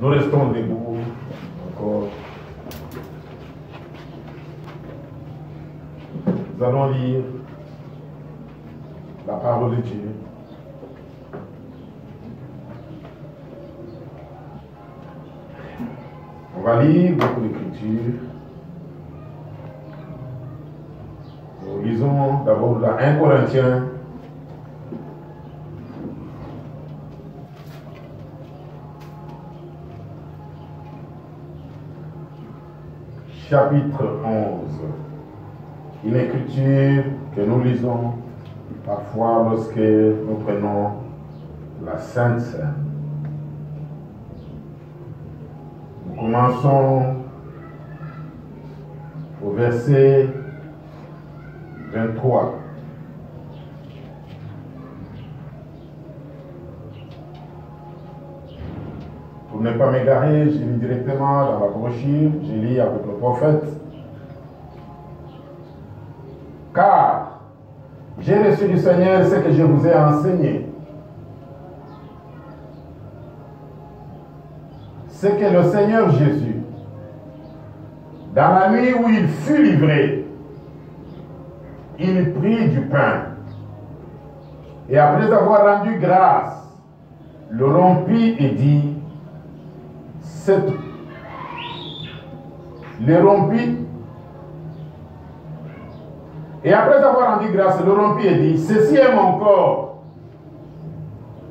Nous restons debout encore. Nous allons lire la parole de Dieu. On va lire beaucoup d'écritures. Nous lisons d'abord la 1 Corinthiens. Chapitre 11. Une écriture que nous lisons parfois lorsque nous prenons la Sainte Seine. Nous commençons au verset 23. Pour ne pas m'égarer, je lis directement dans la brochure, je lis avec le prophète. Car j'ai reçu du Seigneur ce que je vous ai enseigné. C'est que le Seigneur Jésus, dans la nuit où il fut livré, il prit du pain et après avoir rendu grâce, le rompit et dit, le rompit et après avoir rendu grâce, le rompit et dit, ceci est mon corps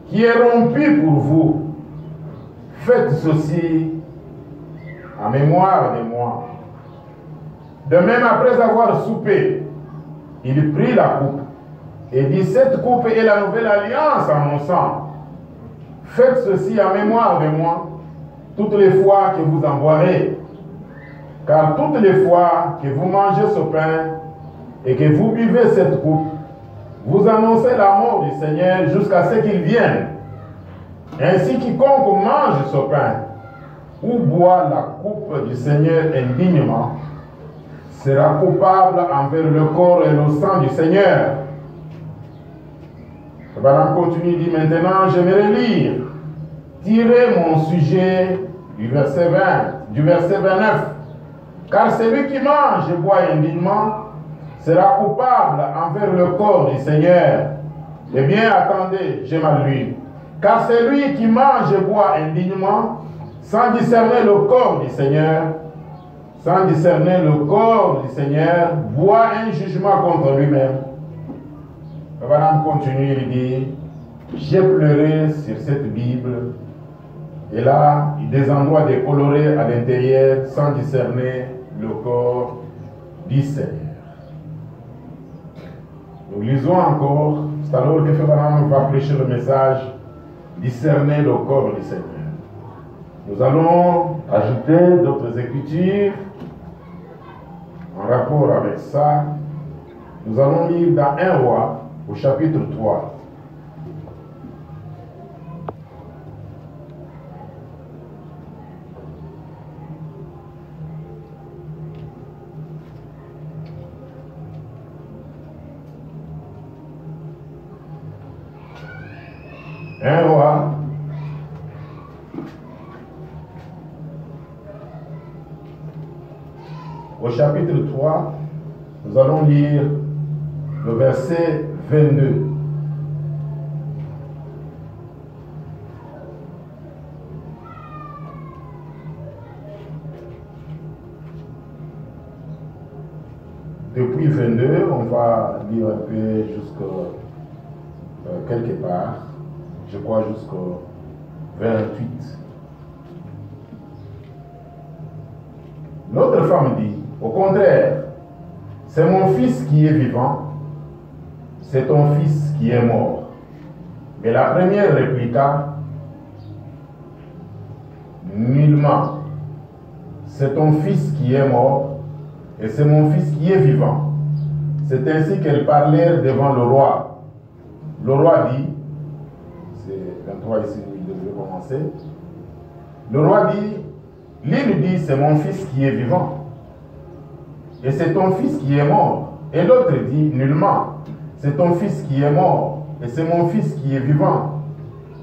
qui est rompu pour vous. Faites ceci en mémoire de moi. De même, après avoir soupé, il prit la coupe et dit, cette coupe est la nouvelle alliance en mon sang. Faites ceci en mémoire de moi toutes les fois que vous en boirez. Car toutes les fois que vous mangez ce pain et que vous buvez cette coupe, vous annoncez la mort du Seigneur jusqu'à ce qu'il vienne. Ainsi, quiconque mange ce pain ou boit la coupe du Seigneur indignement sera coupable envers le corps et le sang du Seigneur. Abraham continue, dit maintenant, j'aimerais lire, tirer mon sujet du verset 20, du verset 29. Car celui qui mange et boit indignement sera coupable envers le corps du Seigneur. Eh bien, attendez, j'ai mal lu. Car celui qui mange et boit indignement, sans discerner le corps du Seigneur, boit un jugement contre lui-même. Abraham continue, il dit, j'ai pleuré sur cette Bible, et là, des endroits décolorés à l'intérieur, sans discerner le corps du Seigneur. Nous lisons encore, c'est alors que Abraham va prêcher le message, discerner le corps du Seigneur. Nous allons ajouter d'autres écritures en rapport avec ça. Nous allons lire dans 1 Roi au chapitre 3. Un roi au chapitre 3, nous allons lire le verset 22. Depuis 22, on va lire un peu jusqu'à quelque part, je crois jusqu'au 28. L'autre femme dit, au contraire, c'est mon fils qui est vivant, c'est ton fils qui est mort. Mais la première répliqua, nullement, c'est ton fils qui est mort, et c'est mon fils qui est vivant. C'est ainsi qu'elles parlèrent devant le roi. Le roi dit, c'est 23 ici où il devait commencer, le roi dit, l'une dit, c'est mon fils qui est vivant, et c'est ton fils qui est mort. Et l'autre dit, nullement, c'est ton fils qui est mort, et c'est mon fils qui est vivant.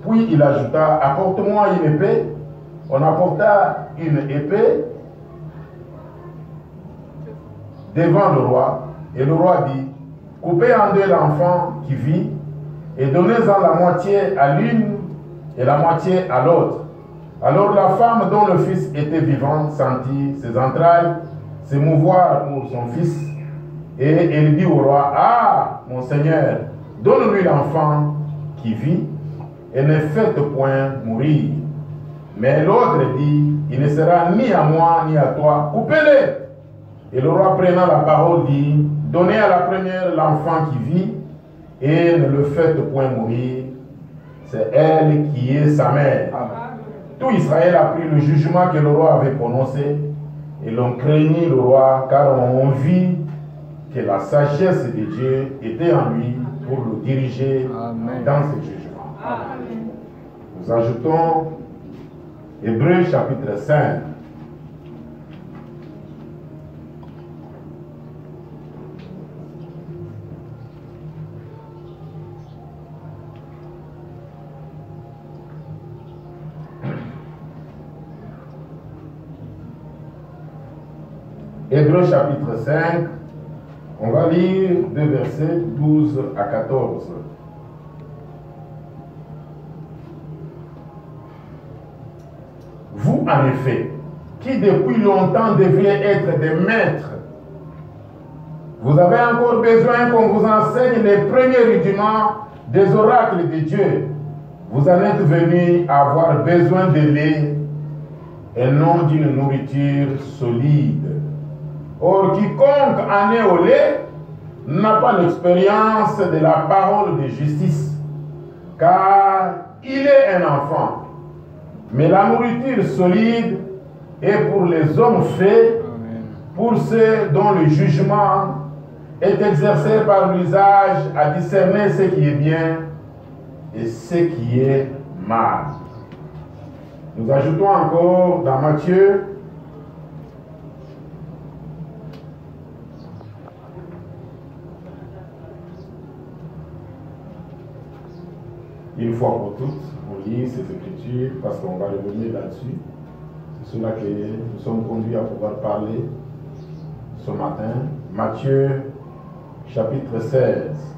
Puis il ajouta, apporte-moi une épée. On apporta une épée devant le roi, et le roi dit, coupez en deux l'enfant qui vit, et donnez-en la moitié à l'une et la moitié à l'autre. Alors la femme dont le fils était vivant sentit ses entrailles s'émouvoir pour son fils, et elle dit au roi, ah, mon Seigneur, donne-lui l'enfant qui vit, et ne faites point mourir. Mais l'autre dit, il ne sera ni à moi ni à toi, coupez-le. Et le roi prenant la parole dit, donnez à la première l'enfant qui vit, et ne le faites point mourir. C'est elle qui est sa mère. Amen. Tout Israël a pris le jugement que le roi avait prononcé, et l'on craignit le roi, car on vit que la sagesse de Dieu était en lui pour le diriger Amen. Dans ses jugements. Amen. Nous ajoutons Hébreux chapitre 5. Hébreux chapitre 5, on va lire de versets 12 à 14. Vous, en effet, qui depuis longtemps deviez être des maîtres, vous avez encore besoin qu'on vous enseigne les premiers rudiments des oracles de Dieu. Vous en êtes venus à avoir besoin de lait et non d'une nourriture solide. Or, quiconque en est au lait n'a pas l'expérience de la parole de justice, car il est un enfant. Mais la nourriture solide est pour les hommes faits, pour ceux dont le jugement est exercé par l'usage à discerner ce qui est bien et ce qui est mal. Nous ajoutons encore dans Matthieu une fois pour toutes, on lit ces écritures parce qu'on va revenir là-dessus. C'est cela que nous sommes conduits à pouvoir parler ce matin. Matthieu chapitre 16.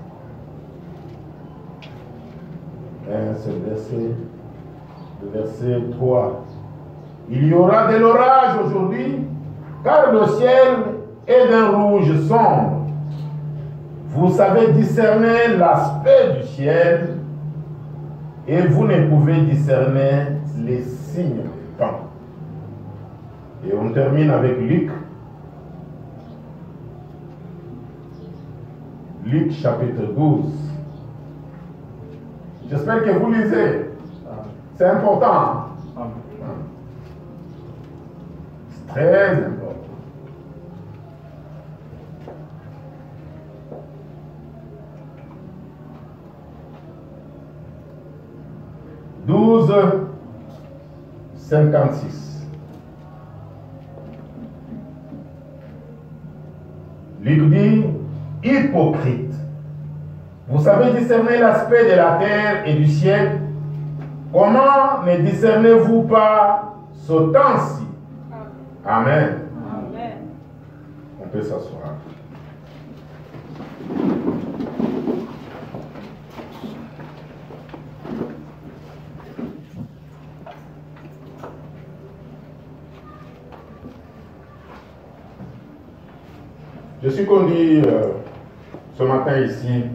C'est le verset 3. Il y aura de l'orage aujourd'hui, car le ciel est d'un rouge sombre. Vous savez discerner l'aspect du ciel, et vous ne pouvez discerner les signes du temps. Et on termine avec Luc. Luc chapitre 12. J'espère que vous lisez. C'est important. C'est très important. Douze 56. Luc dit, hypocrite, vous savez discerner l'aspect de la terre et du ciel. Comment ne discernez-vous pas ce temps-ci? Amen. Amen. On peut s'asseoir. Je suis conduit ce matin ici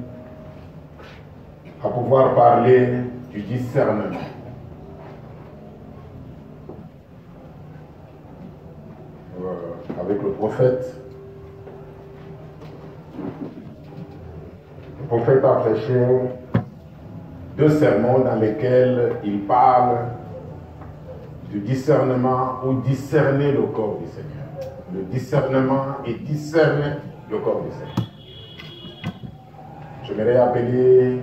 à pouvoir parler du discernement. Avec le prophète. Le prophète a prêché 2 sermons dans lesquels il parle du discernement ou discerner le corps du Seigneur. Le discernement et discerner le corps du Seigneur. J'aimerais appeler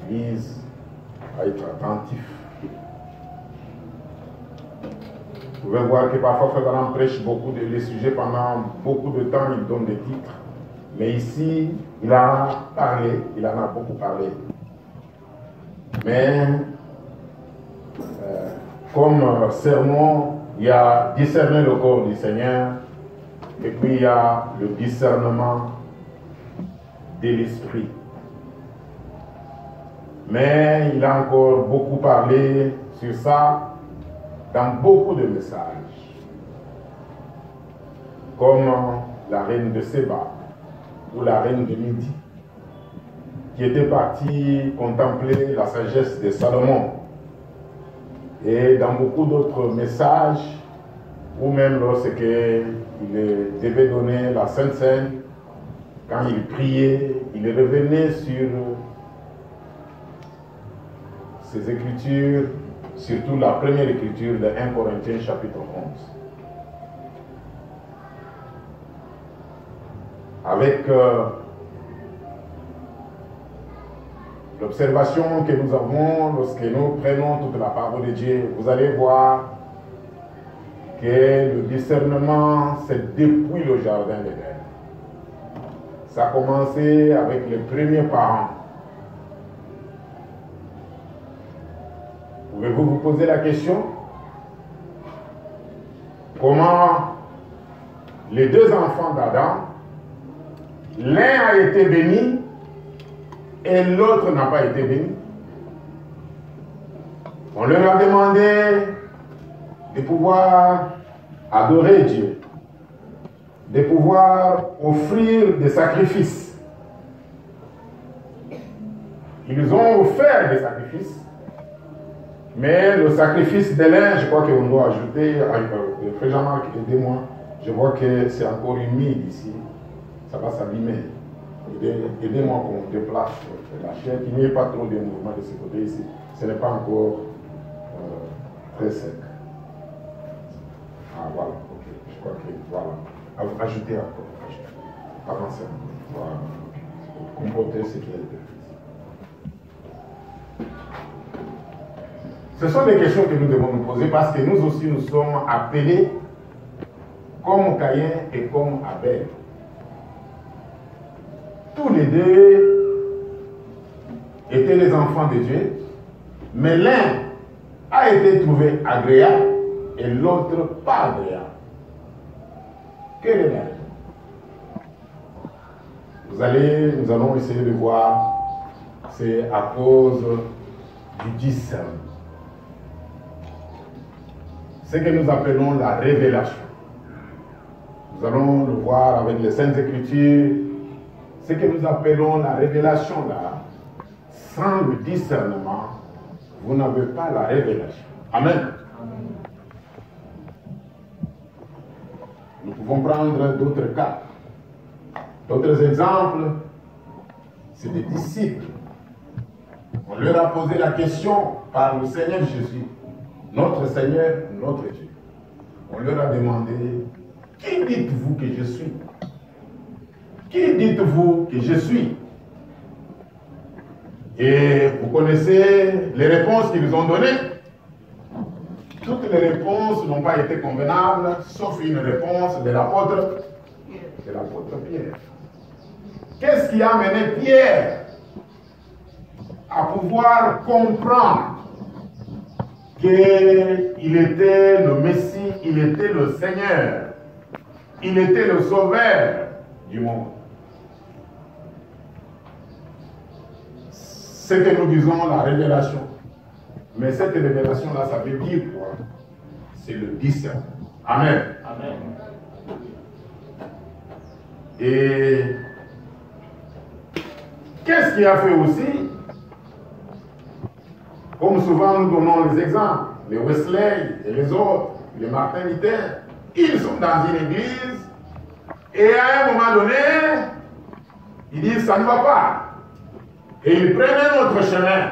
l'Église à être attentif. Vous pouvez voir que parfois Frère Branham prêche beaucoup de les sujets pendant beaucoup de temps, il donne des titres. Mais ici, il en a parlé, il en a beaucoup parlé. Mais comme sermon, il y a discerner le corps du Seigneur, et puis il y a le discernement de l'esprit. Mais il a encore beaucoup parlé sur ça dans beaucoup de messages, comme la reine de Séba ou la reine de Midi, qui était partie contempler la sagesse de Salomon. Et dans beaucoup d'autres messages, ou même lorsqu'il devait donner la Sainte Seine, quand il priait, il revenait sur ces écritures, surtout la première écriture de 1 Corinthiens chapitre 11. Avec l'observation que nous avons lorsque nous prenons toute la parole de Dieu, vous allez voir que le discernement, c'est depuis le jardin d'Éden. Ça a commencé avec les premiers parents. Pouvez-vous vous poser la question? Comment les deux enfants d'Adam, l'un a été béni et l'autre n'a pas été béni? On leur a demandé de pouvoir adorer Dieu, de pouvoir offrir des sacrifices. Ils ont offert des sacrifices, mais le sacrifice de l'un, je crois qu'on doit ajouter, Frère Jean-Marc, aidez-moi, je vois que c'est encore humide ici, ça va s'abîmer. Aidez-moi qu'on déplace la chair, qu'il n'y ait pas trop de mouvement de ce côté ici. Ce n'est pas encore très sec. Ah voilà, ok, je crois que voilà. Ajoutez encore, avancez encore. Voilà. Comportez ce qui est été fait. Ce sont des questions que nous devons nous poser parce que nous aussi nous sommes appelés comme Caïn et comme Abel. Tous les deux étaient les enfants de Dieu, mais l'un a été trouvé agréable et l'autre pas agréable. Quelle est la raison? Nous allons essayer de voir, c'est à cause du discernement. Ce que nous appelons la révélation. Nous allons le voir avec les Saintes Écritures. Ce que nous appelons la révélation là, sans le discernement, vous n'avez pas la révélation. Amen. Nous pouvons prendre d'autres cas. D'autres exemples, c'est des disciples. On leur a posé la question par le Seigneur Jésus, notre Seigneur, notre Dieu. On leur a demandé, qui dites-vous que je suis? Qui dites-vous que je suis? Et vous connaissez les réponses qu'ils ont données. Toutes les réponses n'ont pas été convenables, sauf une réponse de l'apôtre Pierre. Qu'est-ce qui a amené Pierre à pouvoir comprendre qu'il était le Messie, il était le Seigneur, il était le Sauveur du monde? Ce que nous disons la révélation. Mais cette révélation-là, ça veut dire quoi? C'est le discernement. Amen. Amen. Et qu'est-ce qui a fait aussi? Comme souvent nous donnons les exemples, les Wesley et les autres, les Martin Luther, ils sont dans une église et à un moment donné, ils disent ça ne va pas. Et ils prennent un autre chemin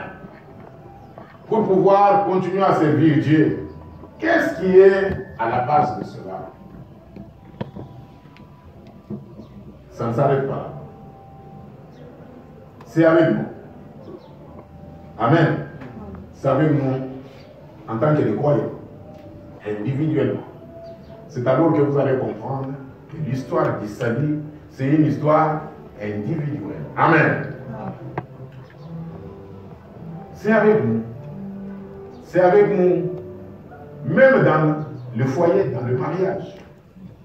pour pouvoir continuer à servir Dieu. Qu'est-ce qui est à la base de cela? Ça ne s'arrête pas. C'est avec nous. Amen. C'est avec nous en tant que des croyants, individuellement. C'est alors que vous allez comprendre que l'histoire du salut, c'est une histoire individuelle. Amen. C'est avec nous. C'est avec nous même dans le foyer, dans le mariage,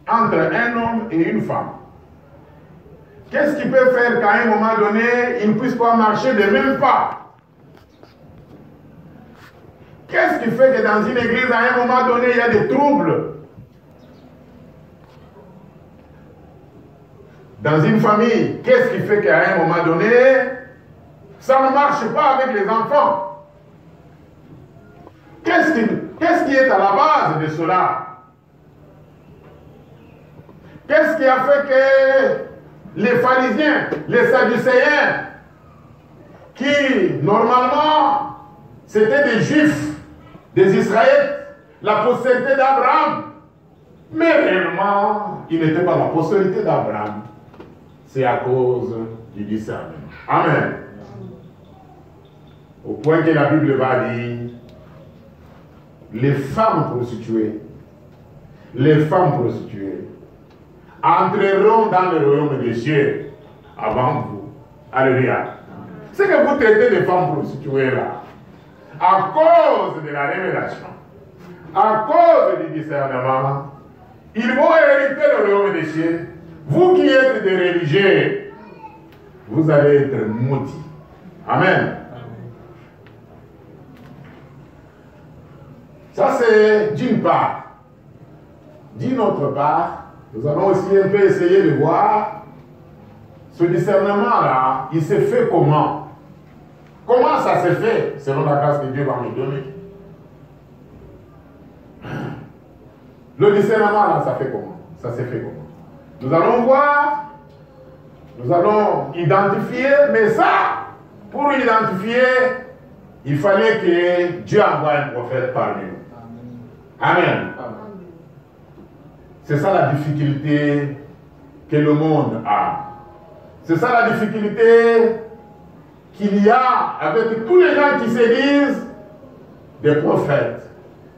entre un homme et une femme. Qu'est-ce qui peut faire qu'à un moment donné, ils ne puissent pas marcher de même pas? Qu'est-ce qui fait que dans une église, à un moment donné, il y a des troubles? Dans une famille, qu'est-ce qui fait qu'à un moment donné, ça ne marche pas avec les enfants? Qu'est-ce qui est à la base de cela? Qu'est-ce qui a fait que les pharisiens, les sadducéens, qui normalement c'était des juifs, des Israélites, la postérité d'Abraham, mais réellement ils n'étaient pas la postérité d'Abraham? C'est à cause du discernement. Amen. Au point que la Bible va dire, les femmes prostituées entreront dans le royaume des cieux avant vous. Alléluia. Ce que vous traitez de femmes prostituées là, à cause de la révélation, à cause du discernement, ils vont hériter le royaume des cieux. Vous qui êtes des religieux, vous allez être maudits. Amen. Ça c'est d'une part. D'une autre part, nous allons aussi un peu essayer de voir ce discernement-là, il s'est fait comment? Comment ça s'est fait, selon la grâce que Dieu va nous donner? Le discernement-là, ça fait comment? Ça s'est fait comment? Nous allons voir, nous allons identifier, mais ça, pour identifier, il fallait que Dieu envoie un prophète parmi nous. Amen. C'est ça la difficulté que le monde a. C'est ça la difficulté qu'il y a avec tous les gens qui se disent des prophètes,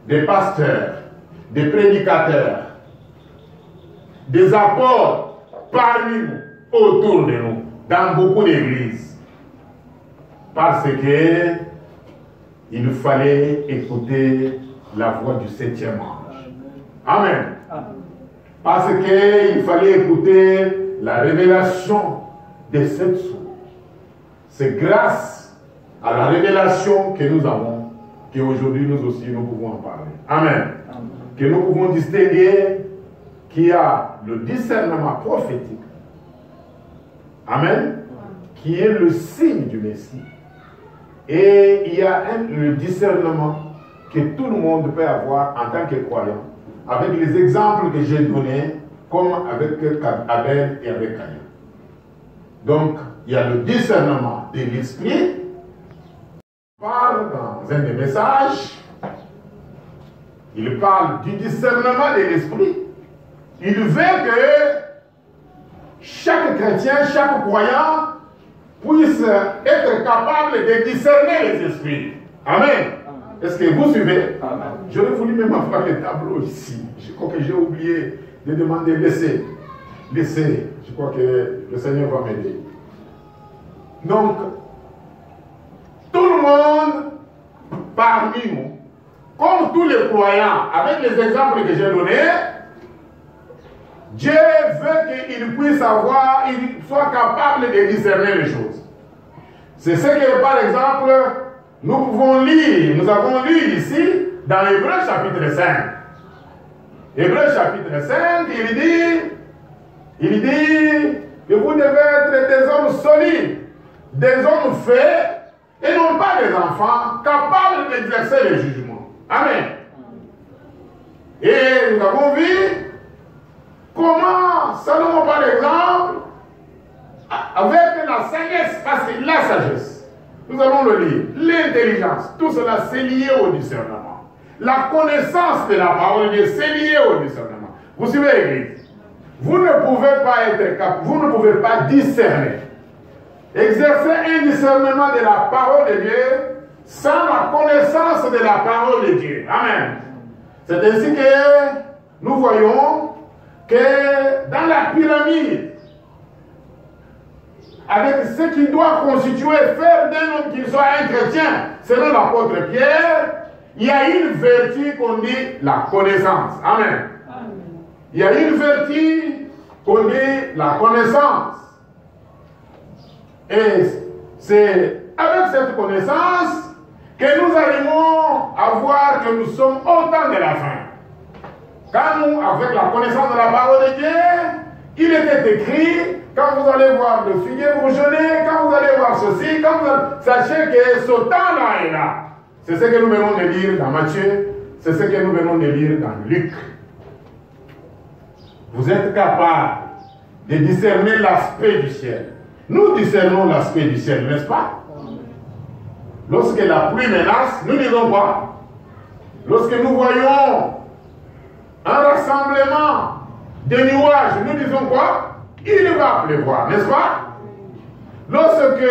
des pasteurs, des prédicateurs, des apôtres parmi nous, autour de nous, dans beaucoup d'églises. Parce que il fallait écouter la voix du 7e ange. Amen. Parce qu'il fallait écouter la révélation des 7 sources. C'est grâce à la révélation que nous avons qu'aujourd'hui nous aussi nous pouvons en parler. Amen. Que nous pouvons distinguer qu'il y a le discernement prophétique. Amen. Qui est le signe du Messie. Et il y a le discernement que tout le monde peut avoir en tant que croyant, avec les exemples que j'ai donnés, comme avec Abel et avec Caïn. Donc, il y a le discernement de l'esprit. Il parle dans un des messages, il parle du discernement de l'esprit. Il veut que chaque chrétien, chaque croyant puisse être capable de discerner les esprits. Amen. Est-ce que vous suivez? J'aurais voulu même avoir le tableau ici. Je crois que j'ai oublié de demander laissez. Laissez. Je crois que le Seigneur va m'aider. Donc, tout le monde parmi nous, comme tous les croyants, avec les exemples que j'ai donnés, Dieu veut qu'il puisse avoir, il soit capable de discerner les choses. C'est ce que, par exemple, nous pouvons lire, nous avons lu ici, dans Hébreux chapitre 5. Hébreux chapitre 5, il dit que vous devez être des hommes solides, des hommes faits, et non pas des enfants capables d'exercer le jugement. Amen. Et nous avons vu comment Salomon, par exemple, avec la sagesse, parce que la sagesse, nous allons le lire, l'intelligence, tout cela c'est lié au discernement. La connaissance de la parole de Dieu, c'est lié au discernement. Vous suivez l'Église? Vous ne pouvez pas être capable, vous ne pouvez pas discerner. Exercer un discernement de la parole de Dieu sans la connaissance de la parole de Dieu. Amen. C'est ainsi que nous voyons que dans la pyramide, avec ce qui doit constituer, faire d'un homme qui soit un chrétien, selon l'apôtre Pierre, il y a une vertu qu'on dit la connaissance. Amen. Il y a une vertu qu'on dit la connaissance. Et c'est avec cette connaissance que nous arrivons à voir que nous sommes au temps de la fin. Quand nous, avec la connaissance de la parole de Dieu, il était écrit, quand vous allez voir le figuier bourgeonner, quand vous allez voir ceci, quand vous allez, sachez que ce temps-là est là. C'est ce que nous venons de lire dans Matthieu, c'est ce que nous venons de lire dans Luc. Vous êtes capable de discerner l'aspect du ciel. Nous discernons l'aspect du ciel, n'est-ce pas? Lorsque la pluie menace, nous disons quoi? Lorsque nous voyons un rassemblement de nuages, nous disons quoi? Il va pleuvoir, n'est-ce pas? Lorsque,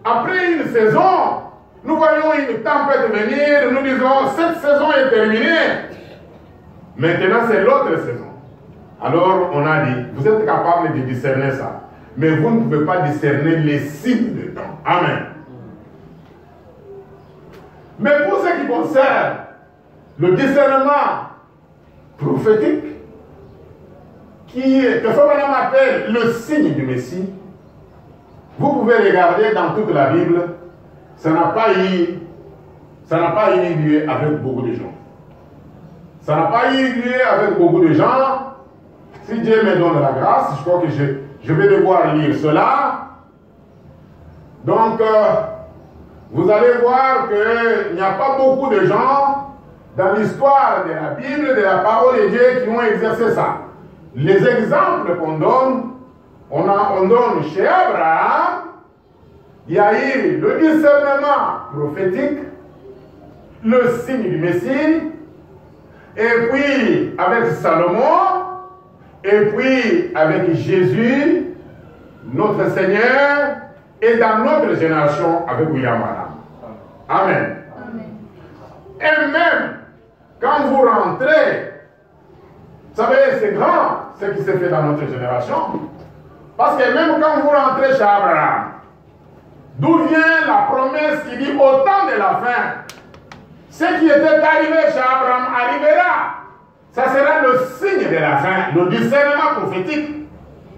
après une saison, nous voyons une tempête venir, nous disons, cette saison est terminée. Maintenant, c'est l'autre saison. Alors, on a dit, vous êtes capable de discerner ça. Mais vous ne pouvez pas discerner les signes de temps. Amen. Mais pour ce qui concerne le discernement prophétique, que Fabien appelle le signe du Messie, vous pouvez regarder dans toute la Bible, ça n'a pas eu lieu avec beaucoup de gens. Ça n'a pas eu lieu avec beaucoup de gens. Si Dieu me donne la grâce, je crois que je vais devoir lire cela. Donc, vous allez voir qu'il n'y a pas beaucoup de gens dans l'histoire de la Bible, de la parole de Dieu qui ont exercé ça. Les exemples qu'on donne, on donne chez Abraham, il y a eu le discernement prophétique, le signe du Messie, et puis avec Salomon, et puis avec Jésus, notre Seigneur, et dans notre génération avec William Branham. Amen. Amen. Et même quand vous rentrez, vous savez, c'est grand ce qui s'est fait dans notre génération. Parce que même quand vous rentrez chez Abraham, d'où vient la promesse qui dit au temps de la fin, ce qui était arrivé chez Abraham arrivera. Ça sera le signe de la fin, le discernement prophétique.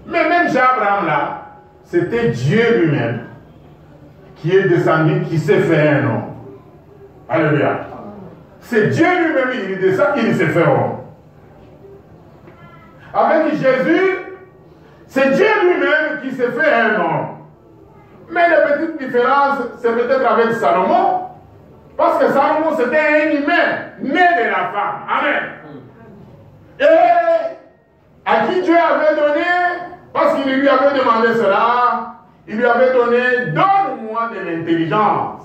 Mais même chez Abraham là, c'était Dieu lui-même qui est descendu, qui s'est fait un homme. Alléluia. C'est Dieu lui-même, il descend, il s'est fait homme. Avec Jésus, c'est Dieu lui-même qui s'est fait un homme. Mais la petite différence, c'est peut-être avec Salomon, parce que Salomon c'était un humain, né de la femme. Amen. Et à qui Dieu avait donné, parce qu'il lui avait demandé cela, il lui avait donné, donne-moi de l'intelligence.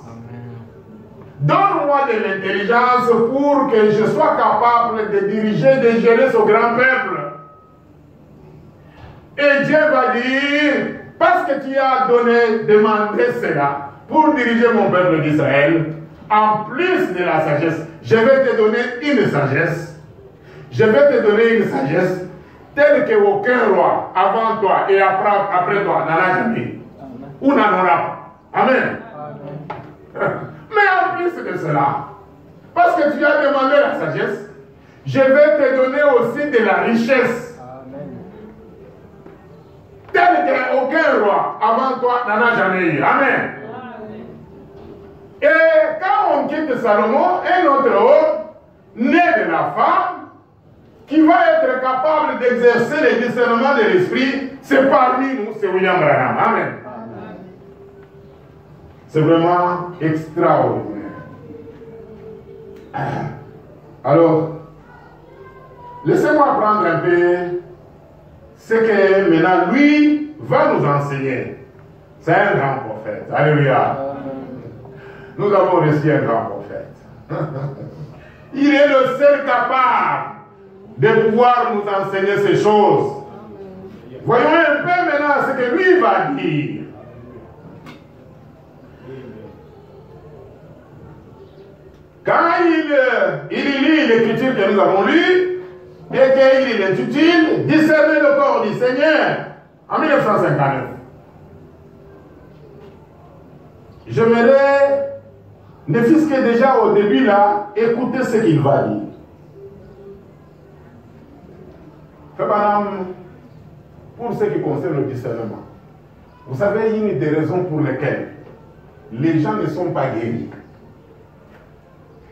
Donne-moi de l'intelligence pour que je sois capable de diriger, de gérer ce grand peuple. Et Dieu va dire, parce que tu as demandé cela pour diriger mon peuple d'Israël, en plus de la sagesse, je vais te donner une sagesse. Je vais te donner une sagesse telle qu'aucun roi avant toi et après toi n'en a jamais. Ou n'en aura pas. Amen. Mais en plus de cela, parce que tu as demandé la sagesse, je vais te donner aussi de la richesse. Tel qu'aucun roi avant toi n'en a jamais eu. Amen. Et quand on quitte Salomon, un autre homme, né de la femme, qui va être capable d'exercer le discernement de l'esprit, c'est parmi nous, c'est William Branham. Amen. C'est vraiment extraordinaire. Alors, laissez-moi prendre un peu ce que maintenant lui va nous enseigner. C'est un grand prophète. Alléluia. Nous avons reçu un grand prophète. Il est le seul capable de pouvoir nous enseigner ces choses. Voyons un peu maintenant ce que lui va dire. Quand il lit l'écriture que nous avons lue et qu'il intitule Discerner le corps du Seigneur en 1959, j'aimerais ne fût-ce que déjà au début là, écoutez ce qu'il va dire. Pour ce qui concerne le discernement, vous savez, une des raisons pour lesquelles les gens ne sont pas guéris,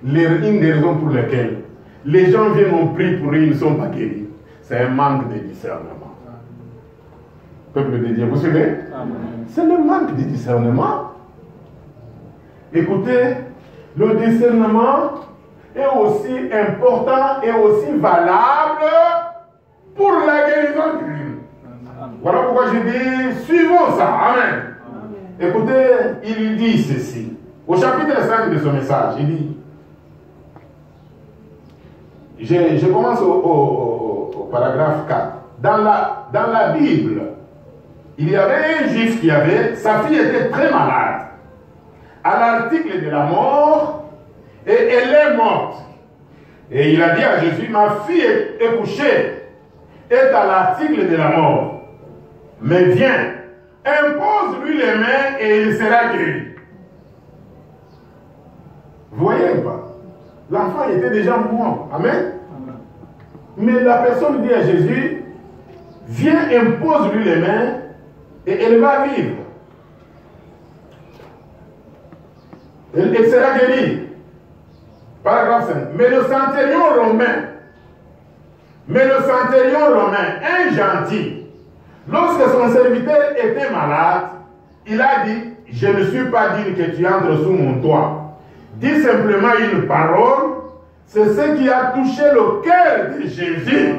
une des raisons pour lesquelles les gens viennent au prix pour eux, ils ne sont pas guéris, c'est un manque de discernement. Peuple de Dieu, vous suivez? C'est le manque de discernement. Écoutez, le discernement est aussi important et aussi valable pour la guérison divine. Voilà pourquoi je dis, suivons ça. Amen. Écoutez, il dit ceci. Au chapitre 5 de son message, il dit, je commence au paragraphe 4. Dans la Bible, il y avait un juif sa fille était très malade, à l'article de la mort, et elle est morte. Et il a dit à Jésus, ma fille est couchée, est à l'article de la mort. Mais viens, impose-lui les mains et il sera guéri. Vous voyez pas? L'enfant était déjà mort. Amen. Mais la personne dit à Jésus, viens, impose-lui les mains et elle va vivre. Elle sera guérie. Paragraphe 5. Mais le centurion romain, un gentil, lorsque son serviteur était malade, il a dit, je ne suis pas digne que tu entres sous mon toit. Dis simplement une parole, c'est ce qui a touché le cœur de Jésus.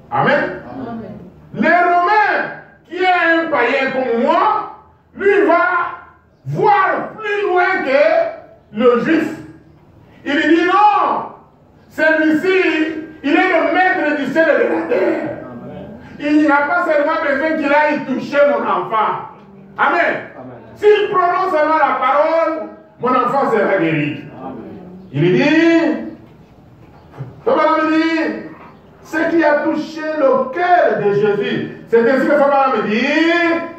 Amen. Amen. Les Romains, qui est un païen comme moi, lui va voir plus loin que le juif. Il dit non, celui-ci, il est le maître du ciel et de la terre. Amen. Il n'a pas seulement besoin qu'il aille toucher mon enfant. Amen. S'il prononce seulement la parole, mon enfant sera guéri. Amen. Il dit, ce qui a touché le cœur de Jésus. C'est ainsi que Fabien me dit,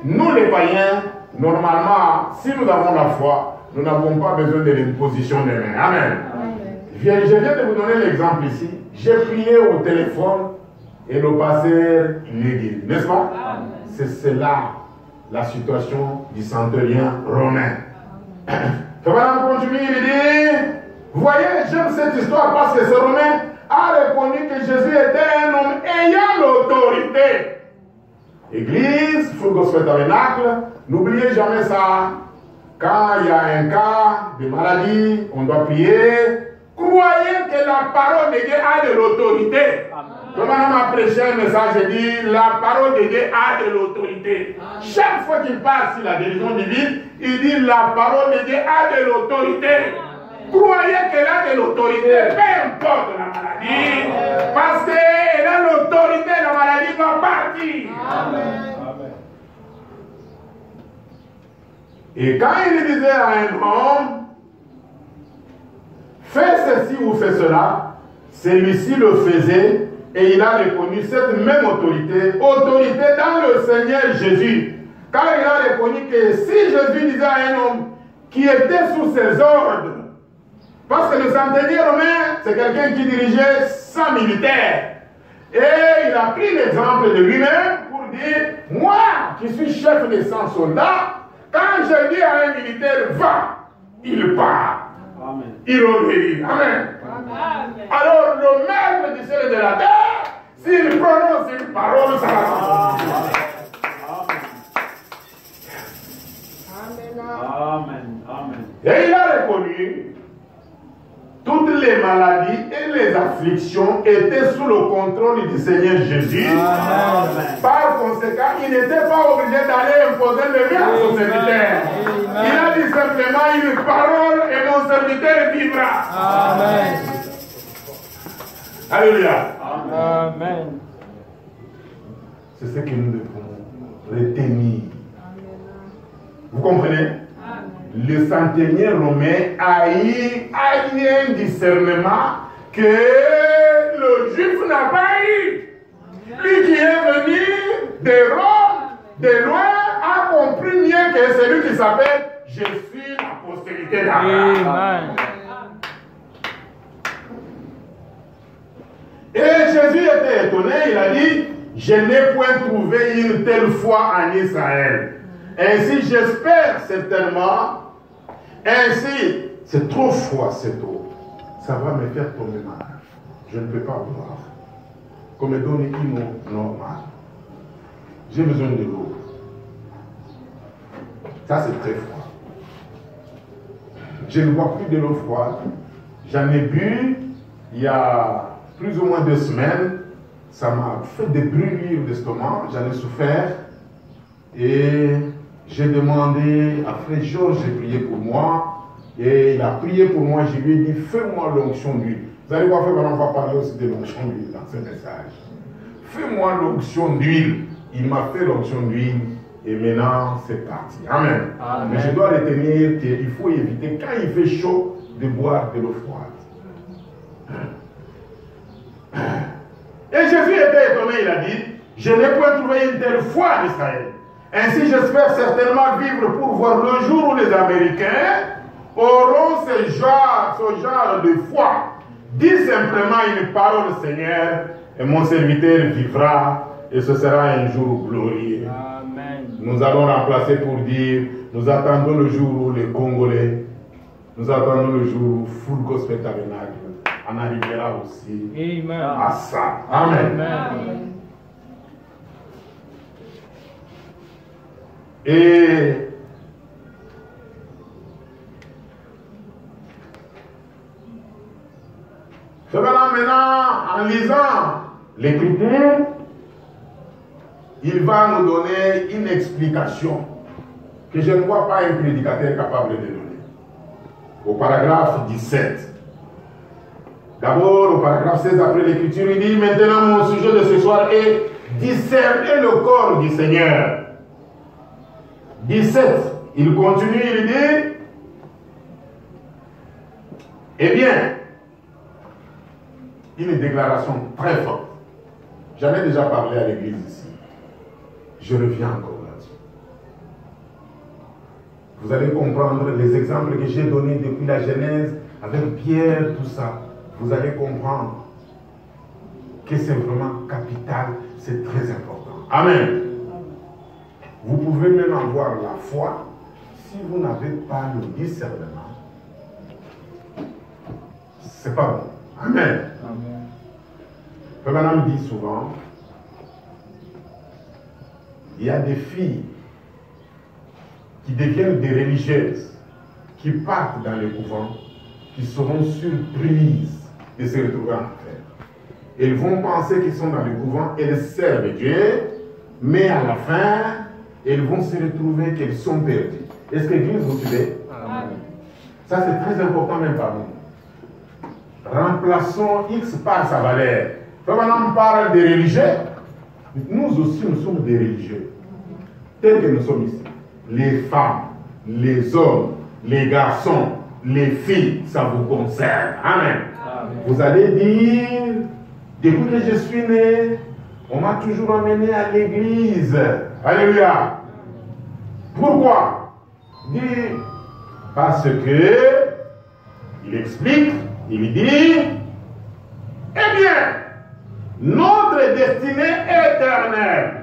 nous les païens, normalement, si nous avons la foi, nous n'avons pas besoin de l'imposition des mains. Amen. Je viens de vous donner l'exemple ici. J'ai prié au téléphone et le pasteur il est guéri. N'est-ce pas? C'est cela la situation du centurion romain. Fabien continue, il dit, vous voyez, j'aime cette histoire parce que ce Romain a reconnu que Jésus était un homme ayant l'autorité. Église, Full Gospel Tabernacle, n'oubliez jamais ça. Quand il y a un cas de maladie, on doit prier. Croyez que la parole de Dieu a de l'autorité. Comme on a prêché un message, j'ai dit, la parole de Dieu a de l'autorité. Chaque fois qu'il parle sur la guérison divine, il dit, la parole de Dieu a de l'autorité. Croyez qu'elle a de l'autorité, peu importe la maladie, parce qu'elle a l'autorité, la maladie va partir. Amen. Et quand il disait à un homme, fais ceci ou fais cela, celui-ci le faisait et il a reconnu cette même autorité dans le Seigneur Jésus. Car il a reconnu que si Jésus disait à un homme qui était sous ses ordres, parce que le centenier romain, c'est quelqu'un qui dirigeait 100 militaires. Et il a pris l'exemple de lui-même pour dire, moi qui suis chef de 100 soldats, quand je dis à un militaire, va, il part. Amen. Il obéit. Amen. Amen. Alors le maître du ciel et de la terre, s'il prononce une parole, ça va. Amen. Amen. Et il a reconnu toutes les maladies et les afflictions étaient sous le contrôle du Seigneur Jésus. Amen. Par conséquent, il n'était pas obligé d'aller imposer le bien à son serviteur. Il a dit simplement une parole et mon serviteur vivra. Amen. Alléluia. Amen. C'est ce que nous devons retenir. Vous comprenez? Le centenier romain a eu un discernement que le juif n'a pas eu. Lui qui est venu de Rome, de loin, a compris mieux que celui qui s'appelle je suis la postérité d'Abraham. Et Jésus était étonné, il a dit, je n'ai point trouvé une telle foi en Israël. Ainsi, j'espère certainement, ainsi, c'est trop froid cette eau, ça va me faire tomber malade. Je ne peux pas boire. Qu'on me donne une eau normale. J'ai besoin de l'eau. Ça, c'est très froid. Je ne bois plus de l'eau froide. J'en ai bu il y a plus ou moins 2 semaines. Ça m'a fait des brûlures d'estomac. J'en ai souffert. Et j'ai demandé à Frère Georges de prier pour moi. Et il a prié pour moi. Je lui ai dit, fais-moi l'onction d'huile. Vous allez voir, on va parler aussi de l'onction d'huile dans ce message. Fais-moi l'onction d'huile. Il m'a fait l'onction d'huile. Et maintenant, c'est parti. Amen. Amen. Mais je dois retenir qu'il faut éviter, quand il fait chaud, de boire de l'eau froide. Et Jésus était étonné, il a dit, je n'ai point trouvé une telle foi en Israël. Ainsi, j'espère certainement vivre pour voir le jour où les Américains auront ce genre de foi. Dis simplement une parole, Seigneur, et mon serviteur vivra, et ce sera un jour glorieux. Amen. Nous allons remplacer pour dire, nous attendons le jour où les Congolais, nous attendons le jour où Full Gospel Tabernacle en arrivera aussi. Amen. À ça. Amen. Amen. Et maintenant, en lisant l'Écriture, il va nous donner une explication que je ne vois pas un prédicateur capable de donner. Au paragraphe 17. D'abord, au paragraphe 16, après l'Écriture, il dit, maintenant mon sujet de ce soir est discerner le corps du Seigneur. 17, il continue, il dit, eh bien, une déclaration très forte. J'en ai déjà parlé à l'église ici. Je reviens encore là-dessus. Vous allez comprendre les exemples que j'ai donnés depuis la Genèse, avec Pierre, tout ça. Vous allez comprendre que c'est vraiment capital, c'est très important. Amen. Vous pouvez même avoir la foi si vous n'avez pas le discernement. C'est pas bon. Amen. Amen. Le madame dit souvent, il y a des filles qui deviennent des religieuses, qui partent dans les couvents, qui seront surprises de se retrouver en enfer. Elles vont penser qu'ils sont dans le couvent, elles servent Dieu, mais à la fin, elles vont se retrouver qu'elles sont perdues. Est-ce que l'Église vous suivez? Ça, c'est très important même par nous. Remplaçons X par sa valeur. Maintenant, on parle des religieux. Nous aussi, nous sommes des religieux. Tels que nous sommes ici. Les femmes, les hommes, les garçons, les filles, ça vous concerne. Amen. Amen. Vous allez dire, depuis que je suis né, on m'a toujours emmené à l'église. Alléluia. Pourquoi? Il dit, parce que, il explique, il dit, eh bien, notre destinée éternelle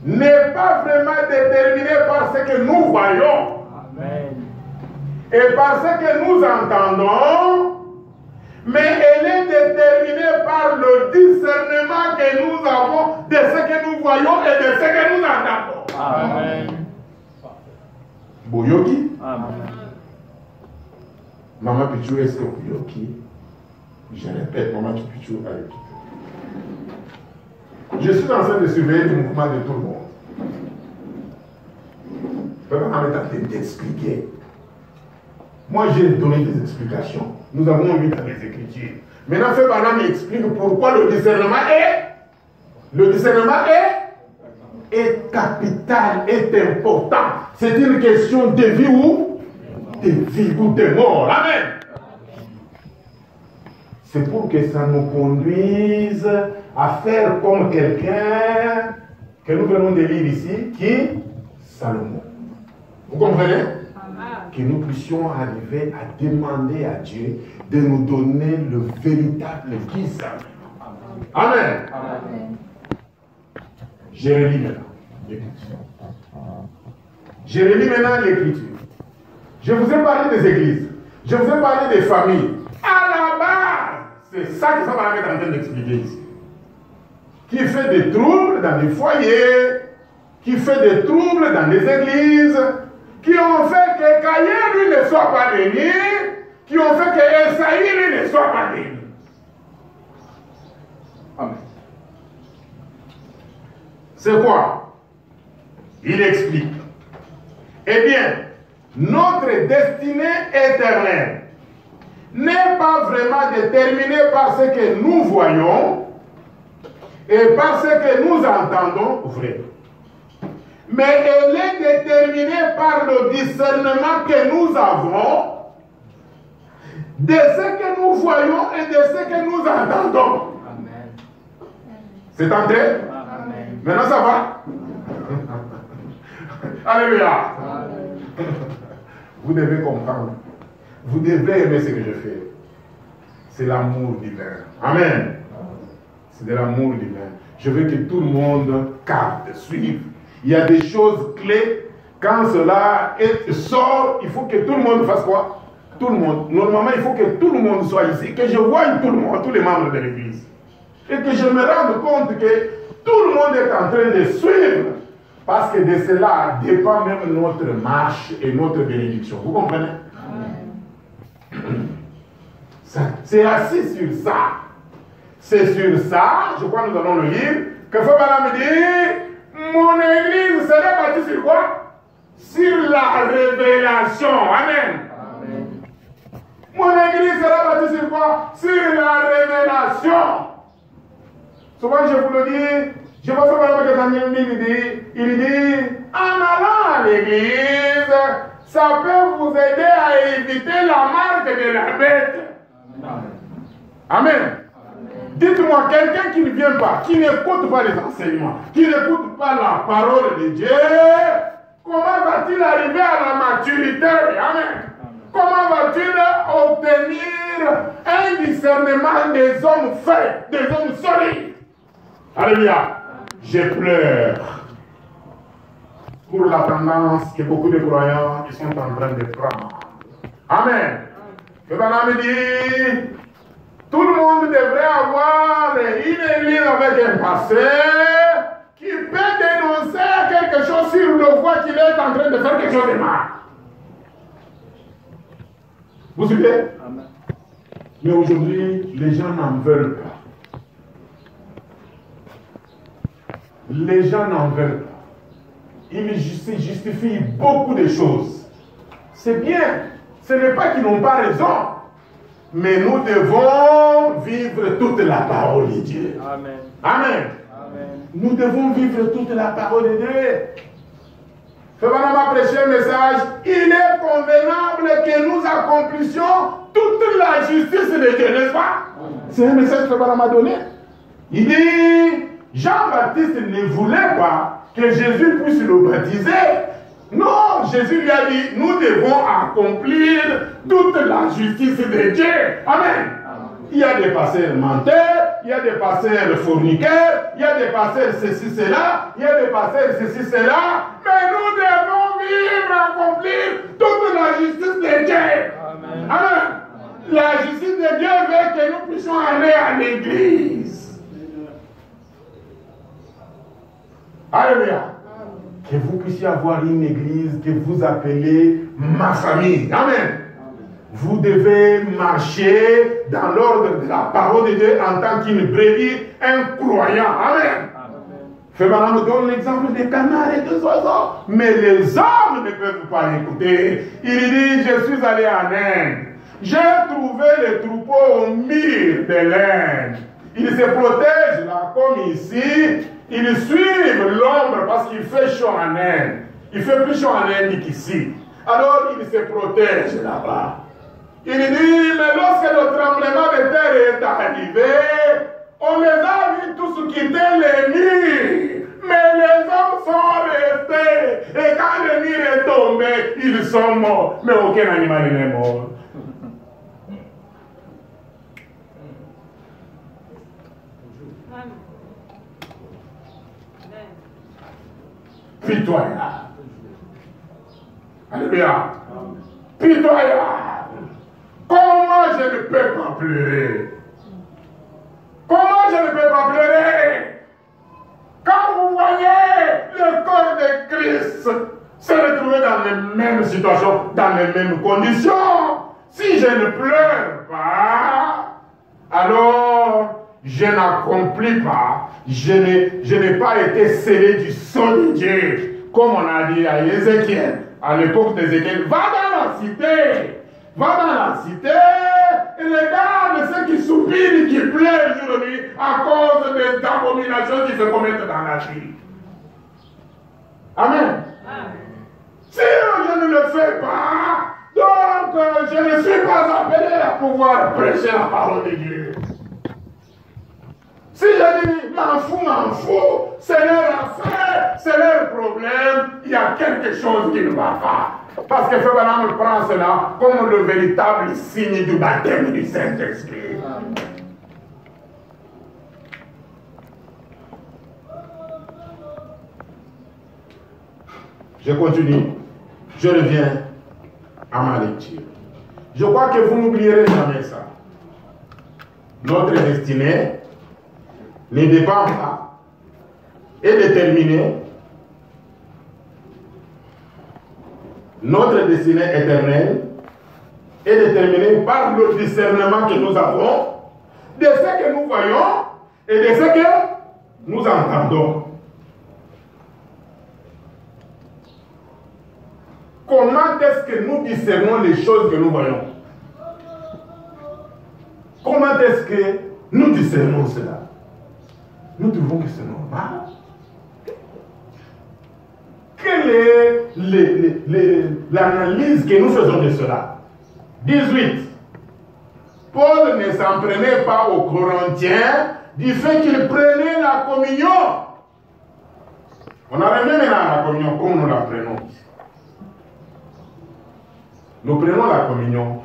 n'est pas vraiment déterminée par ce que nous voyons. Amen. Et par ce que nous entendons, mais elle est déterminée par le discernement que nous avons de ce que nous voyons et de ce que nous entendons. Amen. Boyoki? Amen. Maman Pichou, est-ce que Boyoki? Je répète, Maman Pichou a écouté. Je suis en train de surveiller le mouvement de tout le monde. Papa est en train d'expliquer. Moi, j'ai donné des explications. Nous avons mis dans les Écritures. Maintenant, Frère Branham explique pourquoi le discernement est capital, est important. C'est une question de vie ou de vie ou de mort. Amen. C'est pour que ça nous conduise à faire comme quelqu'un que nous venons de lire ici, qui Salomon. Vous comprenez? Que nous puissions arriver à demander à Dieu de nous donner le véritable discernement. Amen. Amen. Je relis maintenant l'Écriture. Je relis maintenant l'Écriture. Je vous ai parlé des églises. Je vous ai parlé des familles. À la base, c'est ça que ça va être en train d'expliquer ici. Qui fait des troubles dans les foyers, qui fait des troubles dans les églises, qui ont fait que Caïn, lui, ne soit pas béni, qui ont fait que Esaïe, lui, ne soit pas béni. Amen. C'est quoi? Il explique. Eh bien, notre destinée éternelle n'est pas vraiment déterminée par ce que nous voyons et par ce que nous entendons vrai. Mais elle est déterminée par le discernement que nous avons de ce que nous voyons et de ce que nous entendons. Amen. C'est entré? Amen. Maintenant ça va? Alléluia. Vous devez comprendre. Vous devez aimer ce que je fais. C'est l'amour divin. Amen. C'est de l'amour divin. Je veux que tout le monde capte, suive. Il y a des choses clés. Quand cela sort, il faut que tout le monde fasse quoi? Tout le monde. Normalement, il faut que tout le monde soit ici. Que je voie tout le monde, tous les membres de l'église. Et que je me rende compte que tout le monde est en train de suivre. Parce que de cela dépend même notre marche et notre bénédiction. Vous comprenez? C'est assis sur ça. C'est sur ça, je crois que nous allons le lire, que Fabana me dit, mon église sera bâtie sur quoi? Sur la révélation. Amen. Amen. Mon église sera bâtie sur quoi? Sur la révélation. Souvent je vous le dis, je vois Fabana il dit, en allant à l'église, ça peut vous aider à éviter la marque de la bête. Amen. Amen. Dites-moi, quelqu'un qui ne vient pas, qui n'écoute pas les enseignements, qui n'écoute pas la parole de Dieu, comment va-t-il arriver à la maturité? Amen. Comment va-t-il obtenir un discernement des hommes faits, des hommes solides? Alléluia. Je pleure pour la tendance que beaucoup de croyants sont en train de prendre. Amen. Que Madame dit, tout le monde devrait avoir une église avec un pasteur qui peut dénoncer quelque chose sur le voie qu'il est en train de faire quelque chose de mal. Vous suivez? Amen. Mais aujourd'hui, les gens n'en veulent pas. Les gens n'en veulent pas. Ils justifient beaucoup de choses. C'est bien. Ce n'est pas qu'ils n'ont pas raison. Mais nous devons vivre toute la parole de Dieu. Amen. Amen. Amen. Nous devons vivre toute la parole de Dieu. Fabana m'a prêché un message. Il est convenable que nous accomplissions toute la justice de Dieu, n'est-ce pas? C'est un message que Fabana m'a donné. Il dit, Jean-Baptiste ne voulait pas que Jésus puisse le baptiser. Non, Jésus lui a dit, nous devons accomplir toute la justice de Dieu. Amen. Il y a des pasteurs menteurs, il y a des pasteurs fourniqueurs, il y a des pasteurs ceci, cela, il y a des pasteurs ceci, cela, mais nous devons vivre, accomplir toute la justice de Dieu. Amen. Amen. La justice de Dieu veut que nous puissions aller à l'église. Alléluia. Que vous puissiez avoir une église que vous appelez ma famille. Amen. Vous devez marcher dans l'ordre de la parole de Dieu en tant qu'une brebis, un croyant. Amen. Fabana me donne l'exemple des canards et des oiseaux. Mais les hommes ne peuvent pas l'écouter. Il dit, je suis allé en Inde. J'ai trouvé les troupeaux au mur de l'Inde. Ils se protègent là comme ici. Ils suivent l'ombre parce qu'il fait chaud en Inde. Il fait plus chaud en Inde qu'ici. Alors ils se protègent là-bas. Il dit, mais lorsque le tremblement de terre est arrivé, on les a vus tous quitter les murs. Mais les hommes sont restés. Et quand le mur est tombé, mort. Mais aucun animal n'est mort. Pitoyable. Alléluia. Pitoyable. Comment je ne peux pas pleurer? Comment je ne peux pas pleurer? Quand vous voyez le corps de Christ se retrouver dans les mêmes situations, dans les mêmes conditions, si je ne pleure pas, alors je n'accomplis pas, je n'ai pas été scellé du sang de Dieu. Comme on a dit à Ézéchiel, à l'époque d'Ézéchiel, va dans la cité, et regarde ceux qui soupirent, qui pleurent jour et nuit à cause des abominations qui se commettent dans la vie. Amen. Si je ne le fais pas, donc je ne suis pas appelé à pouvoir prêcher la parole de Dieu. Si je dis m'en fous, c'est leur affaire, c'est leur problème, il y a quelque chose qui ne va pas. Parce que Frère Branham prend cela comme le véritable signe du baptême du Saint-Esprit. Je continue, je reviens à ma lecture. Je crois que vous n'oublierez jamais ça. Notre destinée ne dépend pas, est déterminée. Notre destinée éternelle est déterminée par le discernement que nous avons de ce que nous voyons et de ce que nous entendons. Comment est-ce que nous discernons les choses que nous voyons? Comment est-ce que nous discernons cela? Nous trouvons que c'est normal. Quelle est l'analyse que nous faisons de cela? 18. Paul ne s'en prenait pas aux Corinthiens du fait qu'il prenait la communion. On arrive maintenant à la communion comme nous la prenons. Nous prenons la communion.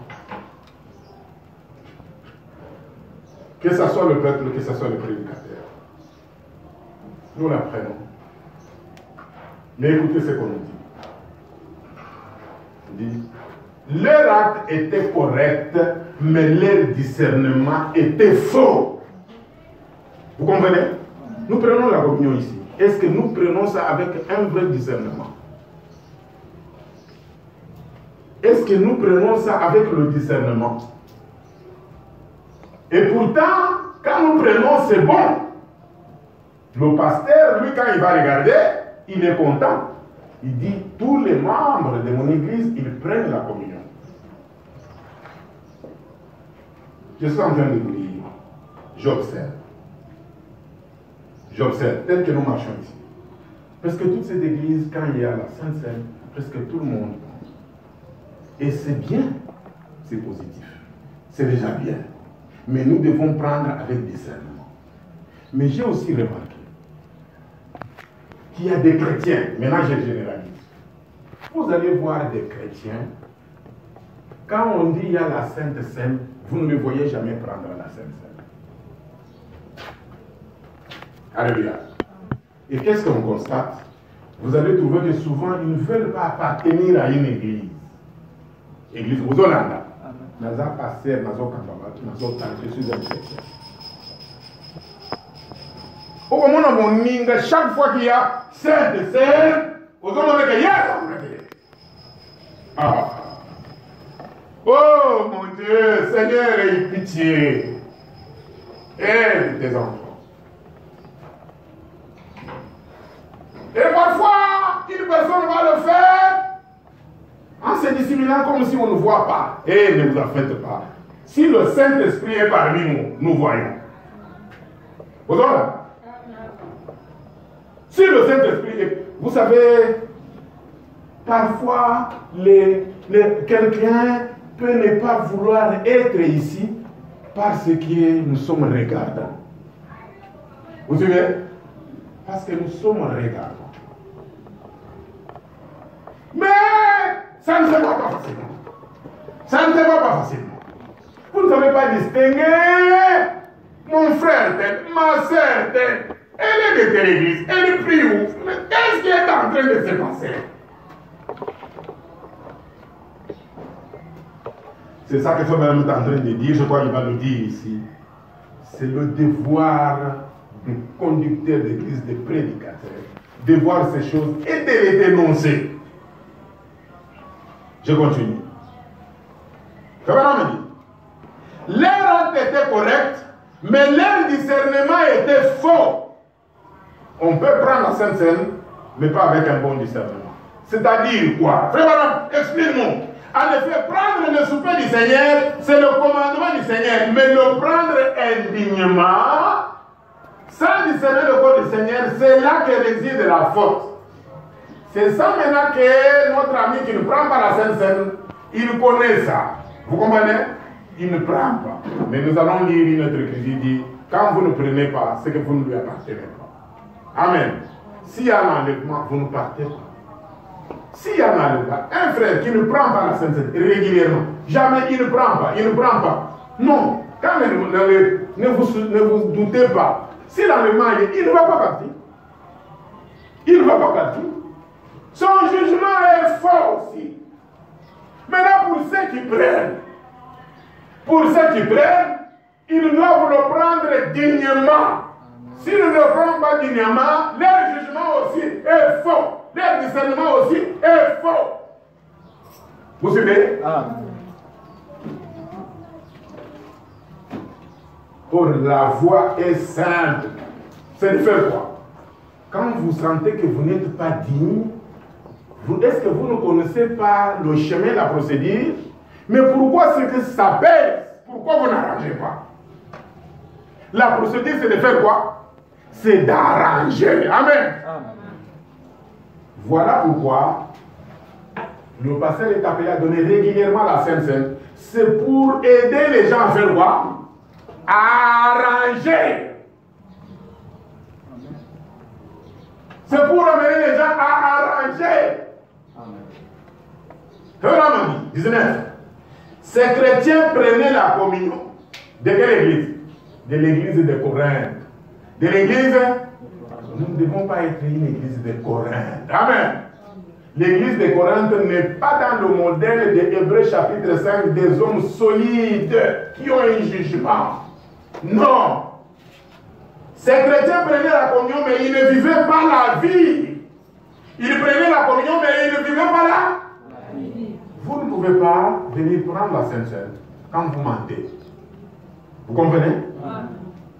Que ce soit le peuple, que ce soit le prédicateur. Nous la prenons. Mais écoutez ce qu'on nous dit. Leur acte était correct, mais leur discernement était faux. Vous comprenez? Nous prenons la communion ici. Est-ce que nous prenons ça avec un vrai discernement? Est-ce que nous prenons ça avec le discernement? Et pourtant, quand nous prenons, c'est bon. Le pasteur, lui, quand il va regarder, il est content. Il dit, tous les membres de mon église, ils prennent la communion. Je suis en train de vous dire, j'observe. J'observe, tel que nous marchons ici. Parce que toute cette église, quand il y a la Sainte Seine, presque tout le monde pense. Et c'est bien, c'est positif. C'est déjà bien. Mais nous devons prendre avec discernement. Mais j'ai aussi remarqué qu'il y a des chrétiens, maintenant je généralise. Vous allez voir des chrétiens, quand on dit il y a la Sainte Seine, vous ne me voyez jamais prendre la Sainte Seine. Alléluia. Et qu'est-ce qu'on constate? Vous allez trouver que souvent ils ne veulent pas appartenir à une église. Église Rosolanda. Naza passer, nazo kambaba, nazo tante, je suis un chrétien. Au moment où on ninga, chaque fois qu'il y a Sainte Seine, aux hommes avec ah. Oh mon Dieu, Seigneur, aie pitié. Aide tes enfants. Et parfois, une personne va le faire en se dissimulant comme si on ne voit pas. Et ne vous en faites pas. Si le Saint-Esprit est parmi nous, nous voyons. Vous voyez? Si le Saint-Esprit est... Vous savez, parfois, quelqu'un peut ne pas vouloir être ici parce que nous sommes regardants. Vous savez? Parce que nous sommes regardants. Mais Ça ne se voit pas facilement. Ça ne se voit pas facilement. Vous ne savez pas distinguer mon frère tel, ma soeur telle. Elle est de telle église, elle prie où? Mais qu'est-ce qui est en train de se passer? C'est ça que ce même est en train de dire, je crois qu'il va le dire ici. C'est le devoir du conducteur d'église, des prédicateurs, de voir ces choses et de les dénoncer. Je continue. Ça va me dire. Leur acte était correct, mais leur discernement était faux. On peut prendre la Sainte Seine, mais pas avec un bon discernement. C'est-à-dire quoi? Frère Madame, explique-moi. En effet, prendre le souper du Seigneur, c'est le commandement du Seigneur, mais le prendre indignement, sans discerner le corps du Seigneur, c'est là que réside la faute. C'est ça maintenant que notre ami qui ne prend pas la Sainte Seine, il connaît ça. Vous comprenez? Il ne prend pas. Mais nous allons lire une autre église qui dit, quand vous ne prenez pas, c'est que vous ne lui appartenez pas. Amen. S'il y a un enlèvement, vous ne partez pas. S'il y a un enlèvement, un frère qui ne prend pas la Sainte Seine régulièrement, jamais il ne prend pas, il ne prend pas. Non, quand ne vous doutez pas, si l'enlèvement il ne va pas partir. Il ne va pas partir. Son jugement est fort aussi. Maintenant, pour ceux qui prennent, ils doivent le prendre dignement. S'ils ne le prennent pas dignement, leur jugement aussi est faux. Leur discernement aussi est faux. Vous suivez? Or, la voie est simple. C'est de faire quoi? Quand vous sentez que vous n'êtes pas digne, est-ce que vous ne connaissez pas le chemin, la procédure? Mais pourquoi c'est que ça pèse? Pourquoi vous n'arrangez pas? La procédure, c'est de faire quoi? C'est d'arranger. Amen. Voilà pourquoi le pasteur est appelé à donner régulièrement la Sainte Seine. C'est pour aider les gens à faire quoi? À arranger. C'est pour amener les gens à arranger. Amen. 19. Ces chrétiens prenaient la communion. De quelle église? De l'église de Corinthe. De l'église? Nous ne devons pas être une église de Corinthe. Amen. L'église de Corinthe n'est pas dans le modèle de Hébreux chapitre 5 des hommes solides qui ont un jugement. Non. Ces chrétiens prenaient la communion, mais ils ne vivaient pas la vie. Ils prenaient la communion, mais ils ne vivaient pas la vie. Vous ne pouvez pas venir prendre la Sainte Seine quand vous mentez. Vous comprenez?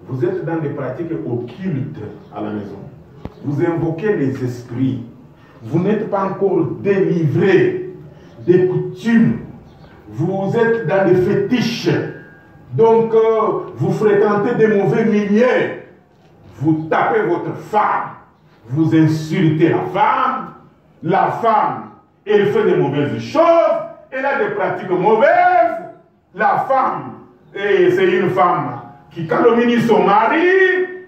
Vous êtes dans des pratiques occultes à la maison. Vous invoquez les esprits. Vous n'êtes pas encore délivré des coutumes. Vous êtes dans des fétiches. Donc, vous fréquentez des mauvais milieux. Vous tapez votre femme. Vous insultez la femme, elle fait des mauvaises choses. Elle a des pratiques mauvaises. La femme, c'est une femme qui calomnie son mari.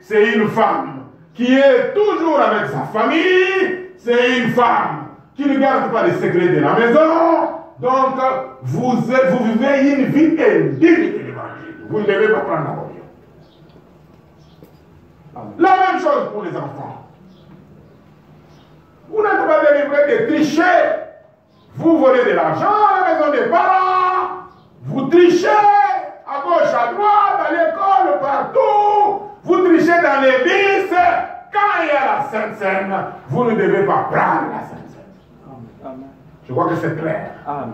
C'est une femme qui est toujours avec sa famille. C'est une femme qui ne garde pas les secrets de la maison. Donc, vous vivez une vie indigne de l'évangile. Vous ne devez pas prendre la communion. La même chose pour les enfants. Vous n'êtes pas délivré de tricher. Vous volez de l'argent à la maison des parents. Vous trichez à gauche, à droite, à l'école, partout. Vous trichez dans les bus. Quand il y a la Sainte Seine, vous ne devez pas prendre la Sainte Seine. Je crois que c'est clair. Amen.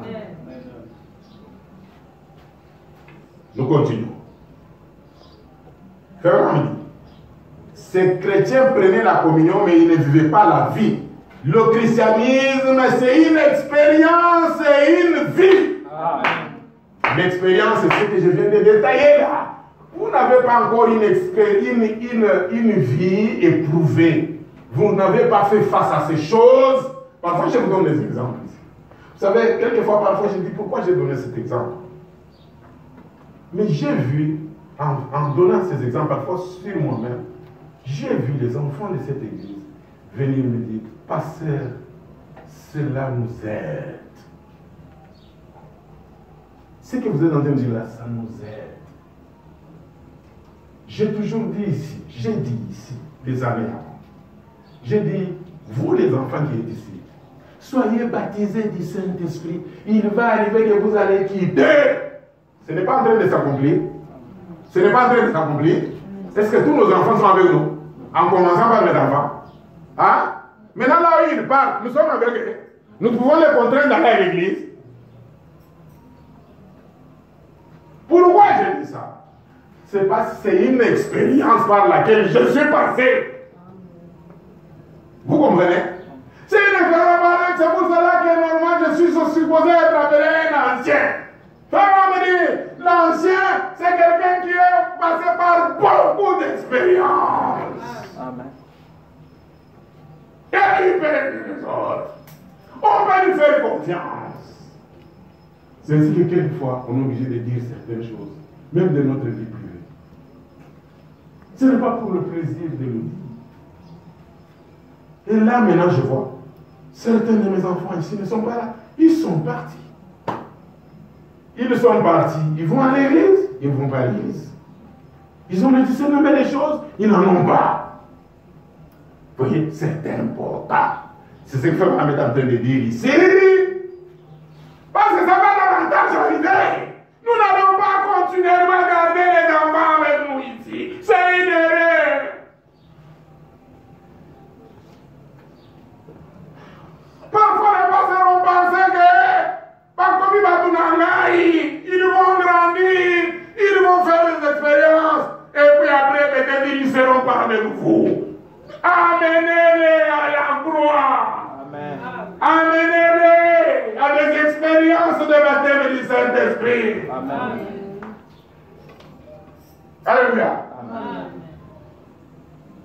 Nous continuons. Frère Ami, ces chrétiens prenaient la communion, mais ils ne vivaient pas la vie. Le christianisme, c'est une expérience et une vie. L'expérience, c'est ce que je viens de détailler là. Vous n'avez pas encore une vie éprouvée. Vous n'avez pas fait face à ces choses. Parfois, je vous donne des exemples ici. Vous savez, quelquefois, parfois, je dis pourquoi j'ai donné cet exemple. Mais j'ai vu, en donnant ces exemples, parfois sur moi-même, j'ai vu les enfants de cette église venir me dire, pasteur, cela nous aide. Ce que vous êtes en train de dire là, ça nous aide. J'ai toujours dit ici, j'ai dit ici, des années avant. J'ai dit, vous les enfants qui êtes ici, soyez baptisés du Saint-Esprit. Il va arriver que vous allez quitter. Ce n'est pas en train de s'accomplir. Ce n'est pas en train de s'accomplir. Est-ce que tous nos enfants sont avec nous? En commençant par les enfants. Hein? Maintenant, là où ils partent, nous sommes avec eux. Nous pouvons les contraindre d'aller à l'église. Pourquoi j'ai dit ça? C'est parce que c'est une expérience par laquelle je suis passé. Vous comprenez? C'est une expérience par laquelle, c'est pour cela que normalement je suis supposé être appelé un ancien. Frère me dit, l'ancien, c'est quelqu'un qui est passé par beaucoup d'expériences. Amen. Et il peut aider les autres. On peut lui faire confiance. C'est ainsi que quelquefois, on est obligé de dire certaines choses, même de notre vie privée. Ce n'est pas pour le plaisir de le dire. Et là, maintenant, je vois, certains de mes enfants ici ne sont pas là. Ils sont partis. Ils sont partis. Ils vont à l'église, ils ne vont pas à l'église. Ils ont le discernement des choses, ils n'en ont pas. Vous voyez, c'est important. C'est ce que Frère Mohamed est en train de dire ici. Parce que ça va davantage arriver. Nous n'allons pas continuellement garder les enfants avec nous ici. C'est une erreur. Parfois, les pasteurs ont pensé que, comme ils vont grandir, ils vont faire des expériences, et puis après, peut-être, ils ne seront pas avec vous. Amenez-les à la croix. Amen. Amenez-les à des expériences de baptême du Saint-Esprit. Amen. Alléluia. Amen.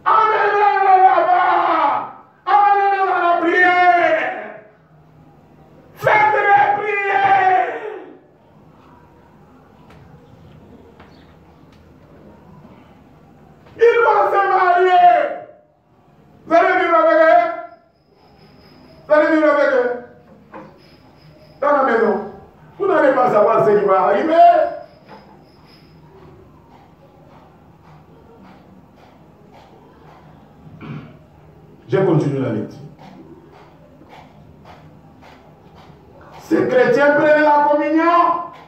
Amenez-les là-bas. Amenez-les dans la prière. Faites-les prier. Ils vont se marier. Vous allez vivre avec eux? Vous allez vivre avec eux? Dans la maison. Vous n'allez pas savoir ce qui va arriver. Je continue la lecture. Ces chrétiens prenaient la communion,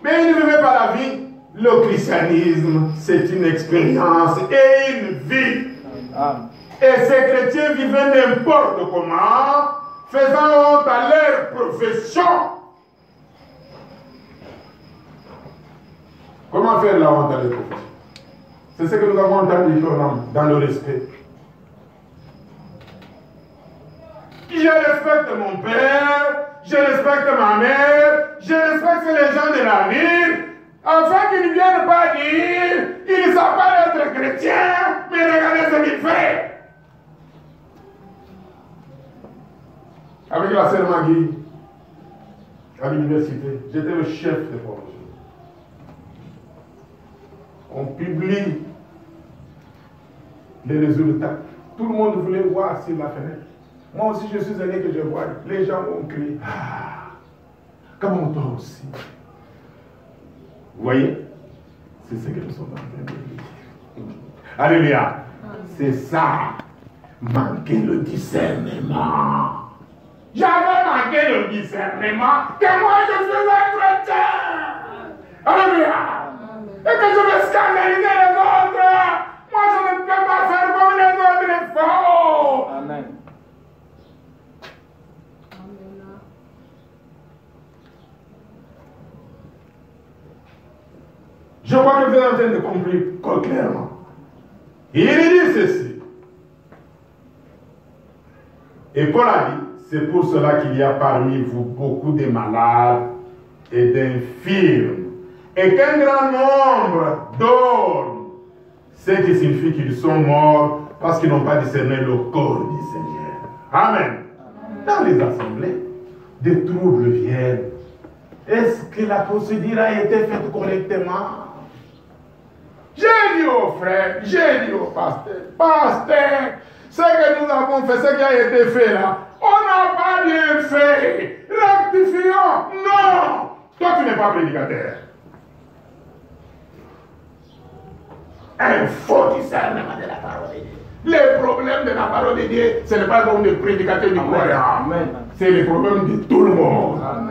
mais ils ne vivaient pas la vie. Le christianisme, c'est une expérience et une vie. Amen. Et ces chrétiens vivaient n'importe comment, faisant honte à leur profession. Comment faire la honte à leur profession? C'est ce que nous avons entendu dans le respect. Je respecte mon père, je respecte ma mère, je respecte les gens de la ville, afin qu'ils ne viennent pas dire, ils ne savent pas être chrétiens, mais regardez ce qu'ils font. Avec la sœur Magui, à l'université, j'étais le chef de promotion. On publie les résultats. Tout le monde voulait voir sur la fenêtre. Moi aussi, je suis allé que je vois. Les gens ont crié. Ah, comment toi aussi? Vous voyez? C'est ce que nous sommes en train de dire. Alléluia. C'est ça. Manquer le discernement. J'avais manqué le discernement que moi je suis un chrétien. Alléluia. Et que je veux scandaliser les autres. Moi je ne peux pas faire comme les autres font. Amen. Je crois que vous êtes en train de comprendre clairement. Il dit ceci. Et Paul a dit, c'est pour cela qu'il y a parmi vous beaucoup de malades et d'infirmes, et qu'un grand nombre dorment, ce qui signifie qu'ils sont morts parce qu'ils n'ont pas discerné le corps du Seigneur. Amen. Dans les assemblées, des troubles viennent. Est-ce que la procédure a été faite correctement? J'ai dit au frère, j'ai dit au pasteur, ce que nous avons fait, ce qui a été fait là, on n'a pas bien fait. Rectifions. Non. Toi, tu n'es pas prédicateur. un faux discernement de la parole de Dieu. Les problèmes de la parole de Dieu, ce n'est pas comme les prédicateurs du croyant. C'est les problèmes de tout le monde. Amen.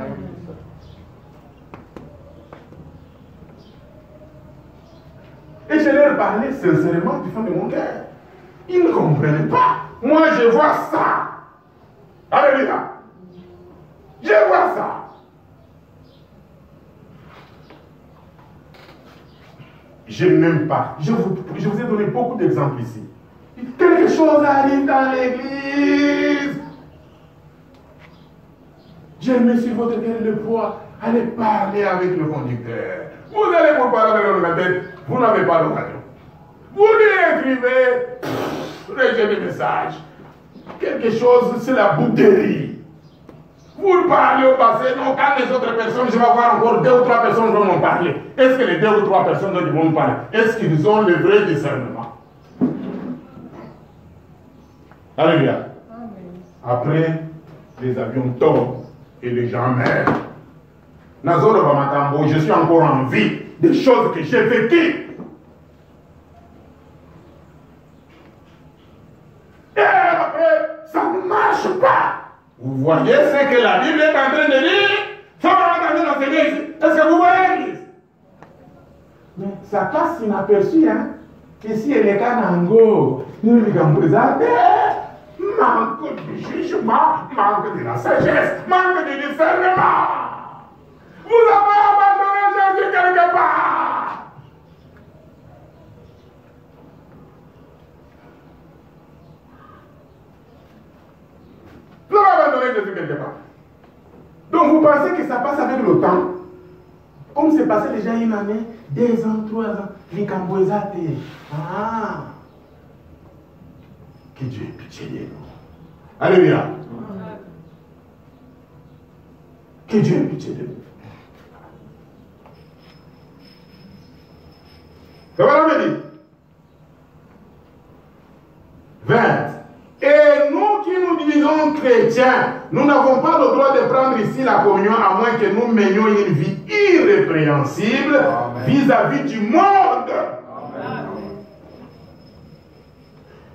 Et je leur parlais sincèrement du fond de mon cœur. Ils ne comprenaient pas. Moi, je vois ça. Alléluia. Je vois ça. Je n'aime pas. Je vous ai donné beaucoup d'exemples ici. Quelque chose arrive dans l'église. Je mets sur votre cœur le poids. Allez parler avec le conducteur. Vous allez vous parler dans la tête. Vous n'avez pas l'occasion. Vous lui écrivez. Rejetez le message. Quelque chose, c'est la bouteille. Vous parlez au passé, non, quand les autres personnes, je vais voir encore 2 ou 3 personnes qui vont m'en parler. Est-ce que les 2 ou 3 personnes dont ils vont me parler, est-ce qu'ils ont le vrai discernement? Alléluia. Après, les avions tombent et les gens meurent. Nazoro Bamatambo, je suis encore en vie. Des choses que j'ai vécues. Et après, ça ne marche pas. Vous voyez ce que la Bible est en train de dire? Ça va regarder dans cette église. Est-ce que vous voyez l'église? Mais ça passe inaperçu, hein? Que si elle est canango, nous lui gambrisate, manque de jugement, manque de la sagesse, manque de discernement. Vous avez abandonné Jésus quelque part. Vous avez abandonné Jésus quelque part. Donc vous pensez que ça passe avec le temps. Comme c'est passé déjà une année, 2 ans, 3 ans, les camboisate. Ah! Que Dieu ait pitié de nous. Alléluia. Que Dieu ait pitié de nous. Ça va la dire 20. Et nous qui nous disons chrétiens, nous n'avons pas le droit de prendre ici la communion à moins que nous menions une vie irrépréhensible vis-à-vis du monde. Amen.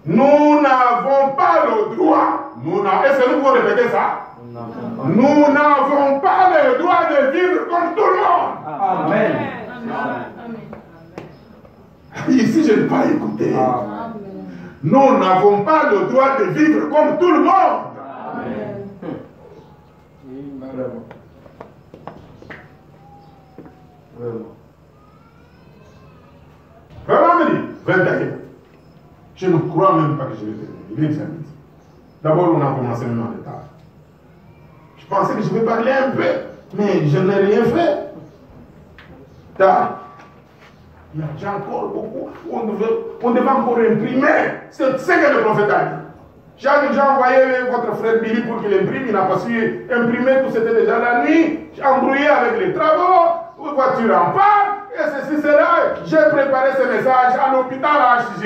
Nous n'avons pas le droit. Est-ce que nous pouvons répéter ça? Nous n'avons pas le droit de vivre comme tout le monde. Amen. Ici, je n'ai pas écouté. Amen. Nous n'avons pas le droit de vivre comme tout le monde. Amen. Vraiment, me dit 21. Je ne crois même pas que je vais terminer. Il est déjà midi. D'abord, on a commencé même en retard. Je pensais que je vais parler un peu, mais je n'ai rien fait. Tard. Il y a déjà encore beaucoup. On devait encore imprimer. C'est ce que le prophète a dit. J'ai déjà envoyé votre frère Billy pour qu'il imprime. Il n'a pas su imprimer. Tout c'était déjà la nuit. J'ai embrouillé avec les travaux. Votre voiture en panne. Et ceci, c'est là. J'ai préparé ce message à l'hôpital à HG.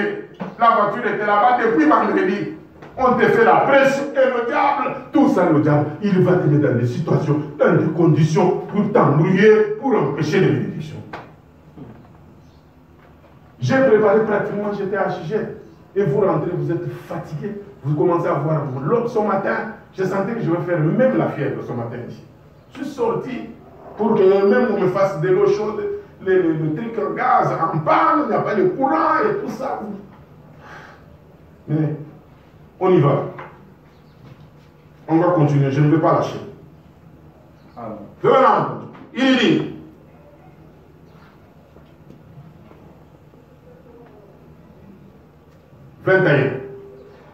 La voiture était là-bas depuis vendredi. On te fait la prêche et le diable, tout ça, le diable, il va te mettre dans des situations, dans des conditions pour t'embrouiller, pour empêcher les bénédictions. J'ai préparé pratiquement, j'étais à HG. Et vous rentrez, vous êtes fatigué. Vous commencez à voir l'autre ce matin. Je sentais que je vais faire même la fièvre ce matin ici. Je suis sorti pour que même on me fasse de l'eau chaude. Le truc en gaz en panne, il n'y a pas de courant et tout ça. Mais on y va. On va continuer, je ne vais pas lâcher. Venons, il dit.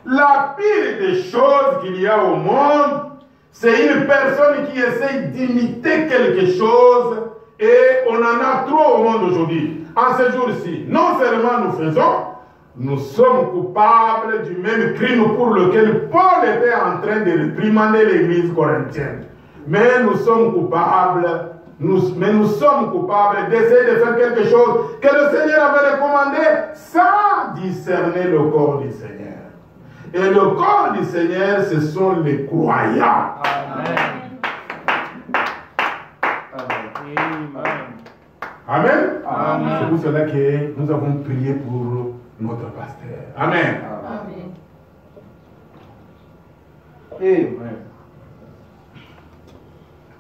La pire des choses qu'il y a au monde, c'est une personne qui essaye d'imiter quelque chose et on en a trop au monde aujourd'hui. En ce jour-ci, non seulement nous sommes coupables du même crime pour lequel Paul était en train de réprimander l'église corinthienne. Mais nous sommes coupables d'essayer de faire quelque chose que le Seigneur avait recommandé sans discerner le corps du Seigneur. Et le corps du Seigneur, ce sont les croyants. Amen. Amen. Amen. pour cela que nous avons prié pour notre pasteur. Amen. Amen. Amen.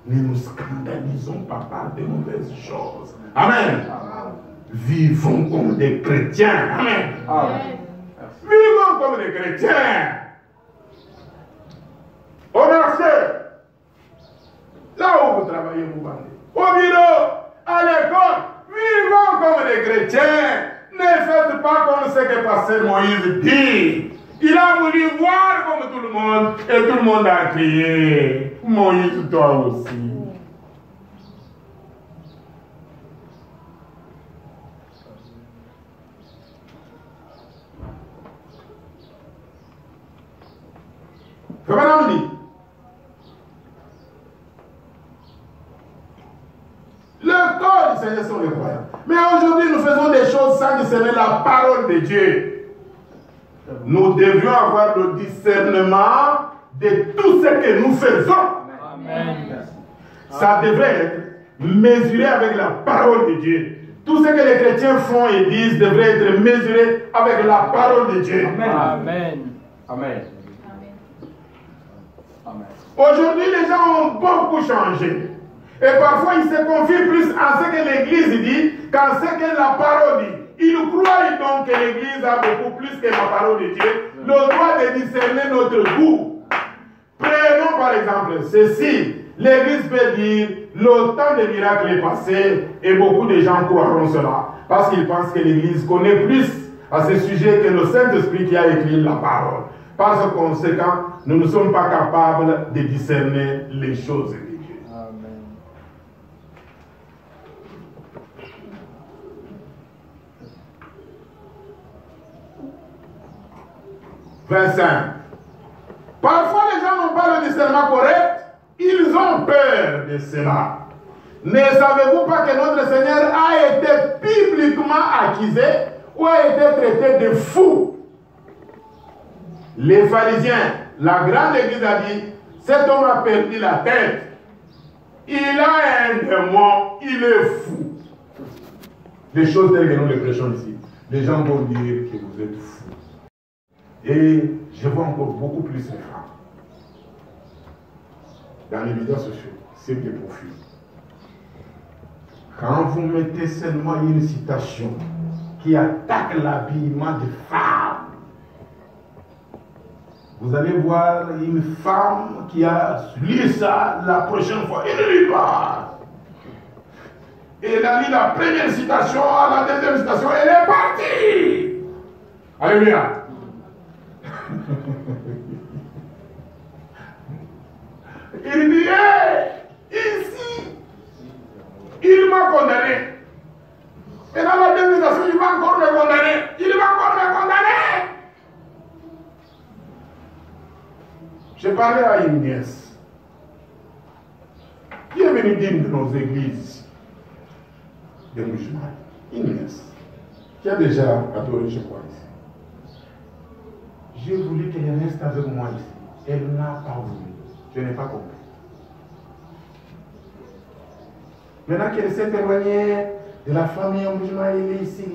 Ne nous scandalisons pas par de mauvaises choses. Amen. Vivons comme des chrétiens. Amen. Vivons comme des chrétiens. Au marché, là où vous travaillez, vous vendez. Au bureau, à l'école, vivons comme des chrétiens. Ne faites pas comme ce que pasteur Moïse dit. Il a voulu voir comme tout le monde et tout le monde a crié. Moïse, toi aussi. Comment on dit? Le corps du Seigneur sont les croyants. Mais aujourd'hui, nous faisons des choses sans discerner la parole de Dieu. Nous devions avoir le discernement de tout ce que nous faisons. Amen. Ça devrait être mesuré avec la parole de Dieu. Tout ce que les chrétiens font et disent devrait être mesuré avec la parole de Dieu. Amen. Amen. Aujourd'hui, les gens ont beaucoup changé. Et parfois, ils se confient plus en ce que l'Église dit qu'en ce que la parole dit. Ils croient donc que l'Église a beaucoup plus que la parole de Dieu, le droit de discerner notre goût. Prenons par exemple ceci. L'Église peut dire, le temps des miracles est passé et beaucoup de gens croiront cela. Parce qu'ils pensent que l'Église connaît plus à ce sujet que le Saint-Esprit qui a écrit la parole. Par conséquent, nous ne sommes pas capables de discerner les choses de Dieu. Amen. Parfois, les gens n'ont pas le discernement correct. Ils ont peur de cela. Ne savez-vous pas que notre Seigneur a été publiquement accusé ou a été traité de fou? Les pharisiens, la grande église a dit, cet homme a perdu la tête. Il a un démon, il est fou. Des choses telles que nous les prêchons ici. Les gens vont dire que vous êtes fou. Et je vois encore beaucoup plus les femmes. Dans les médias sociaux, c'est des profils. Quand vous mettez seulement une citation qui attaque l'habillement des femmes, vous allez voir une femme qui a lu ça la prochaine fois. Elle ne lit pas. Elle a lu la première citation, à la deuxième citation, elle est partie. Alléluia. Il dit, ici, il m'a condamné. Et dans la deuxième citation, il va encore me condamner. Il va encore me condamner. J'ai parlé à une nièce qui est venue d'une de nos églises de musulmans. Une nièce qui a déjà adoré, je crois, ici. J'ai voulu qu'elle reste avec moi ici. Elle n'a pas voulu. Je n'ai pas compris. Maintenant qu'elle s'est éloignée de la famille musulmane, elle est ici,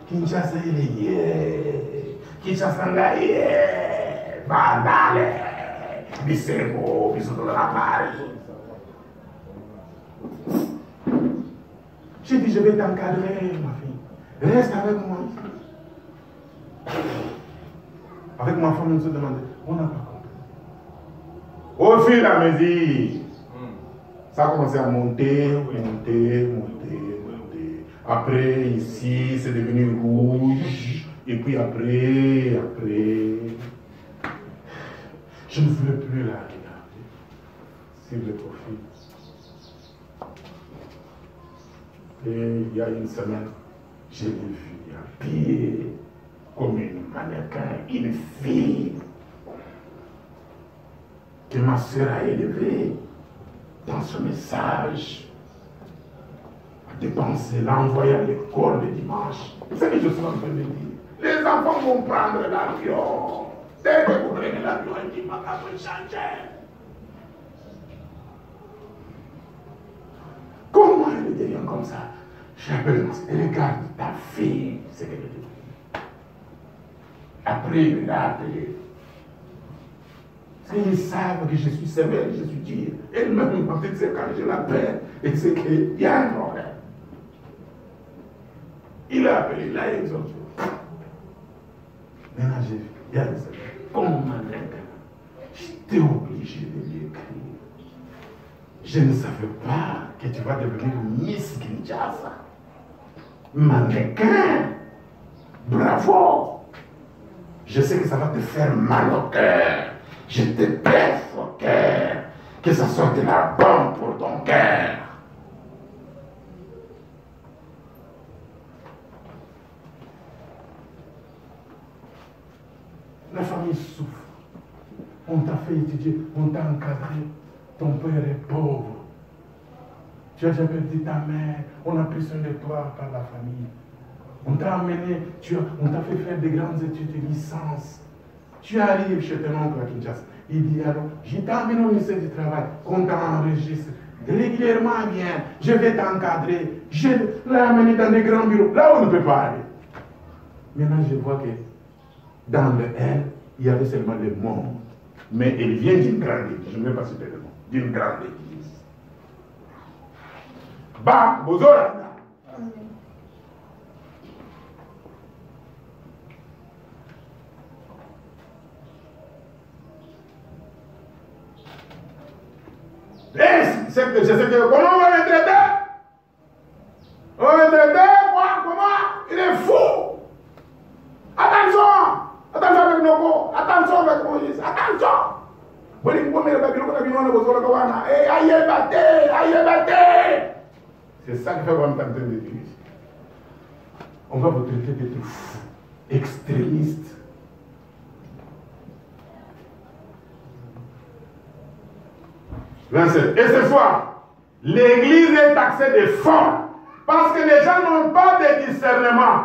Kinshasa, elle est Kinshasa, Bandale, Bissego, Bissego de la Paris. J'ai dit, je vais t'encadrer, ma fille. Reste avec moi ici. Avec ma femme, on se demandait, on n'a pas compris. Au fur et à mesure, ça a commencé à monter. Après, ici, c'est devenu rouge. Et puis après, je ne voulais plus la regarder sur le profil. Et il y a une semaine, je l'ai vue habillée comme une mannequin, une fille que ma soeur a élevée dans ce message, à dépenser, l'envoyer à l'école le dimanche. C'est ce que je suis en train de dire. Les enfants vont prendre l'avion. Dès que vous prenez l'avion, il dit, ma carte peut changer. Comment elle devient comme ça? J'appelle, regarde ta fille, c'est qu'elle est. Après, il l'a appelé. Parce qu'ils savent que je suis sévère, je suis dur. Elle-même, quand je l'appelle, et c'est qu'il y a un problème. Il l'a appelé, il l'a exhorté. Maintenant, j'ai vu, il y a des choses. Comment j'étais obligé de lui écrire. Je ne savais pas que tu vas devenir Miss Kinshasa. Mannequin. Bravo. Je sais que ça va te faire mal au cœur. Je te baisse au cœur. Que ça soit de la bombe pour ton cœur. La famille souffre. On t'a fait étudier, on t'a encadré. Ton père est pauvre. Tu as déjà perdu ta mère. On a pris soin de toi par la famille. On t'a amené, on t'a fait faire des grandes études de licence. Tu arrives chez ton oncle à Kinshasa. Il dit alors, je t'emmène au ministère du Travail, qu'on t'enregistre régulièrement bien. Je vais t'encadrer. Je l'ai amené dans des grands bureaux, là où on ne peut pas aller. Maintenant, je vois que dans le L, il y avait seulement le monde. Mais il vient d'une grande église. Je ne vais pas citer le nom. D'une grande église. Bah, Bozora. Je sais que comment on va le traiter? On va le traiter quoi? Comment? Il est fou! Attention! Attention avec Noko! Attention avec Moïse! Attention! C'est ça qui fait qu'on est en train de dire. On va vous traiter d'être fou, extrémiste. Et cette fois, l'église est taxée de folle parce que les gens n'ont pas de discernement.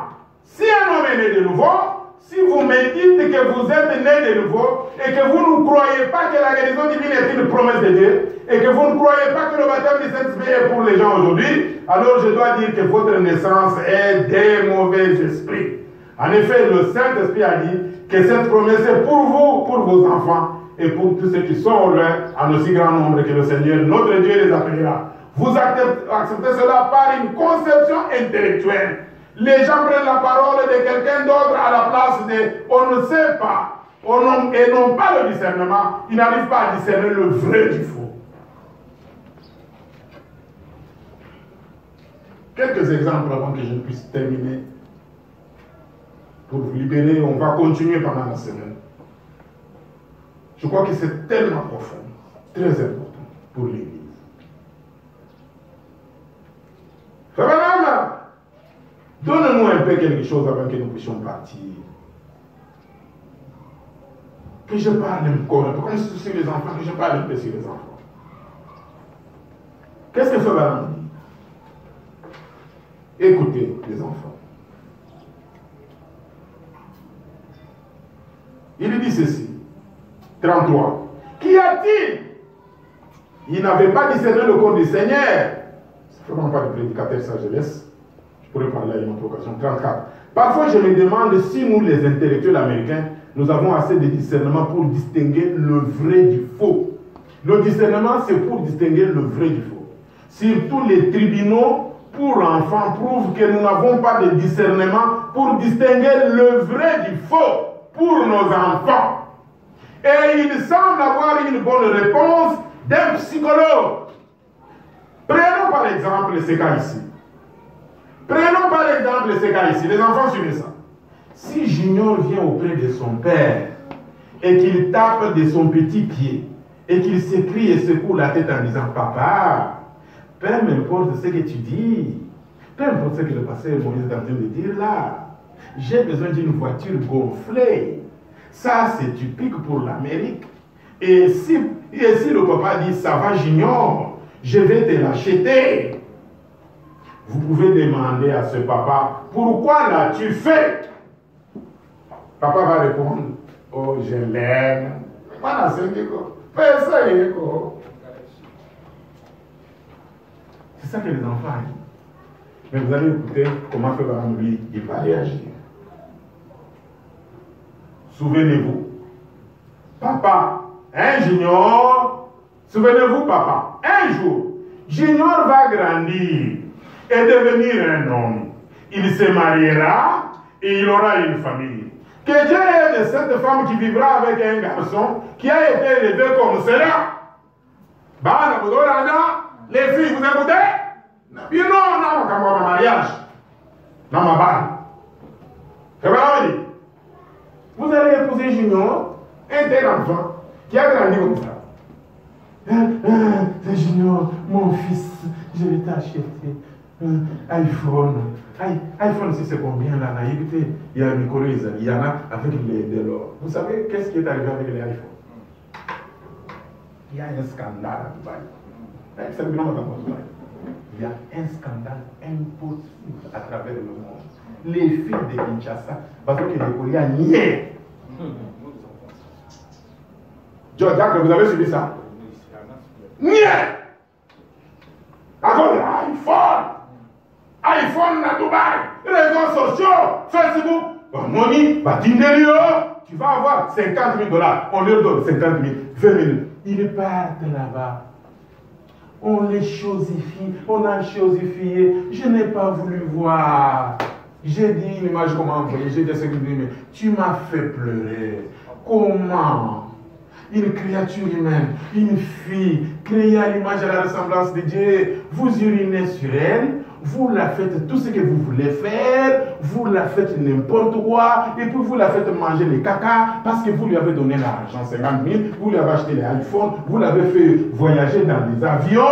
Si un homme est né de nouveau, si vous me dites que vous êtes né de nouveau et que vous ne croyez pas que la guérison divine est une promesse de Dieu et que vous ne croyez pas que le baptême du Saint-Esprit est pour les gens aujourd'hui, alors je dois dire que votre naissance est des mauvais esprits. En effet, le Saint-Esprit a dit que cette promesse est pour vous, pour vos enfants et pour tous ceux qui sont au loin, en aussi grand nombre que le Seigneur, notre Dieu, les appellera. Vous acceptez cela par une conception intellectuelle. Les gens prennent la parole de quelqu'un d'autre à la place de on ne sait pas, et n'ont pas le discernement. Ils n'arrivent pas à discerner le vrai du faux. Quelques exemples avant que je ne puisse terminer. Pour vous libérer, on va continuer pendant la semaine. Je crois que c'est tellement profond, très important pour l'Église. Frère, donne-nous un peu quelque chose avant que nous puissions partir. Que je parle encore un peu, comme sur les enfants, que je parle un peu sur les enfants. Qu'est-ce que Frère dit? Écoutez les enfants. Il dit ceci. 33. Qu'y a-t-il? Il n'avait pas discerné le corps du Seigneur. C'est vraiment pas de prédicateur, ça je laisse. Je pourrais parler à une autre occasion. 34. Parfois je me demande si nous, les intellectuels américains, nous avons assez de discernement pour distinguer le vrai du faux. Le discernement, c'est pour distinguer le vrai du faux. Surtout les tribunaux pour enfants prouvent que nous n'avons pas de discernement pour distinguer le vrai du faux pour nos enfants. Et il semble avoir une bonne réponse d'un psychologue. Prenons par exemple ces cas ici. Prenons par exemple ces cas ici. Les enfants suivent ça. Si Junior vient auprès de son père et qu'il tape de son petit pied et qu'il s'écrie et secoue la tête en disant « Papa, peu importe ce que tu dis, peu importe ce que le pasteur Moïse est en train de dire là, j'ai besoin d'une voiture gonflée. Ça, c'est typique pour l'Amérique. Et si le papa dit, ça va Junior, je vais te l'acheter. Vous pouvez demander à ce papa, pourquoi l'as-tu fait? Papa va répondre, oh, je l'aime. C'est ça que les enfants disent. Mais vous allez écouter comment Frère Branham, lui, il va réagir. Souvenez-vous, papa, Junior, souvenez-vous, papa, un jour, Junior va grandir et devenir un homme. Il se mariera et il aura une famille. Que Dieu ait de cette femme qui vivra avec un garçon qui a été élevé comme cela. Les filles, vous écoutez? Il non, comme un mariage. Dans ma balle. Vous allez épouser Junior, un tel enfant qui a grandi comme ça. C'est Junior, mon fils, je vais t'acheter iPhone. iPhone, c'est combien là? Écoutez, il y a une Corée, il y en a avec de l'or. Vous savez qu'est-ce qui est arrivé avec les iPhones? Il y a un scandale à Dubaï. Il y a un scandale impossible à travers le monde. Les filles de Kinshasa, parce que les Coréens niaient. Jack, vous avez suivi ça? Niais! À cause de l'iPhone! iPhone à Dubaï, réseaux sociaux, Facebook, Money, tu vas avoir 50 000 $. On leur donne 50 000, 20 000. Ils partent là-bas. On les chosifie, on a chosifié. Je n'ai pas voulu voir. J'ai dit une image comment envoyer. J'ai dit ce que je dis, mais tu m'as fait pleurer. Comment? Une créature humaine, une fille créée à l'image et à la ressemblance de Dieu, vous urinez sur elle. Vous la faites tout ce que vous voulez faire, vous la faites n'importe quoi, et puis vous la faites manger les caca parce que vous lui avez donné l'argent, 50 000, vous lui avez acheté les iPhones, vous l'avez fait voyager dans des avions,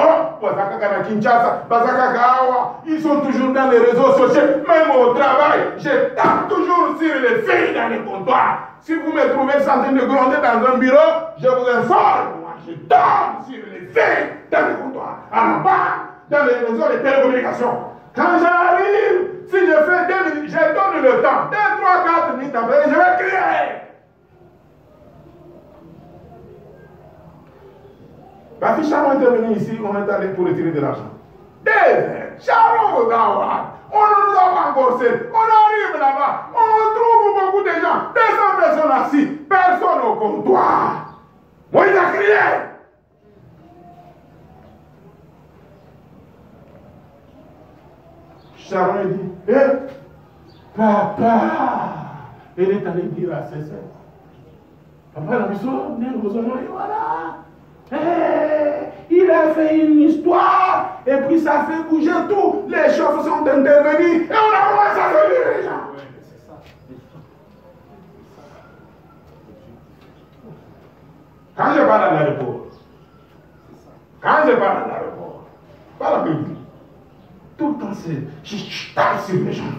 ils sont toujours dans les réseaux sociaux, même au travail, je tape toujours sur les filles dans les comptoirs. Si vous me trouvez en train de gronder dans un bureau, je vous informe, moi je tape sur les filles dans les comptoirs, à la barre, dans les réseaux de télécommunications. Quand j'arrive, si je fais 2 minutes, je donne le temps. 2, 3, 4 minutes après, je vais crier. Ma fille Sharon est venue ici, on est allé pour retirer de l'argent. Sharon, on nous a encore fait. On arrive là-bas, on trouve beaucoup de gens. 200 personnes assises, personne au comptoir. Moi, il a crié. Sharon dit, papa, elle est allée dire à ses sœurs, papa, la maison, voilà. Il a fait une histoire, et puis ça fait bouger tout. Les chefs sont intervenus, et on a commencé à se les gens. Quand je parle à l'aéroport, pas la Bible. Tout le temps, je tape sur les gens.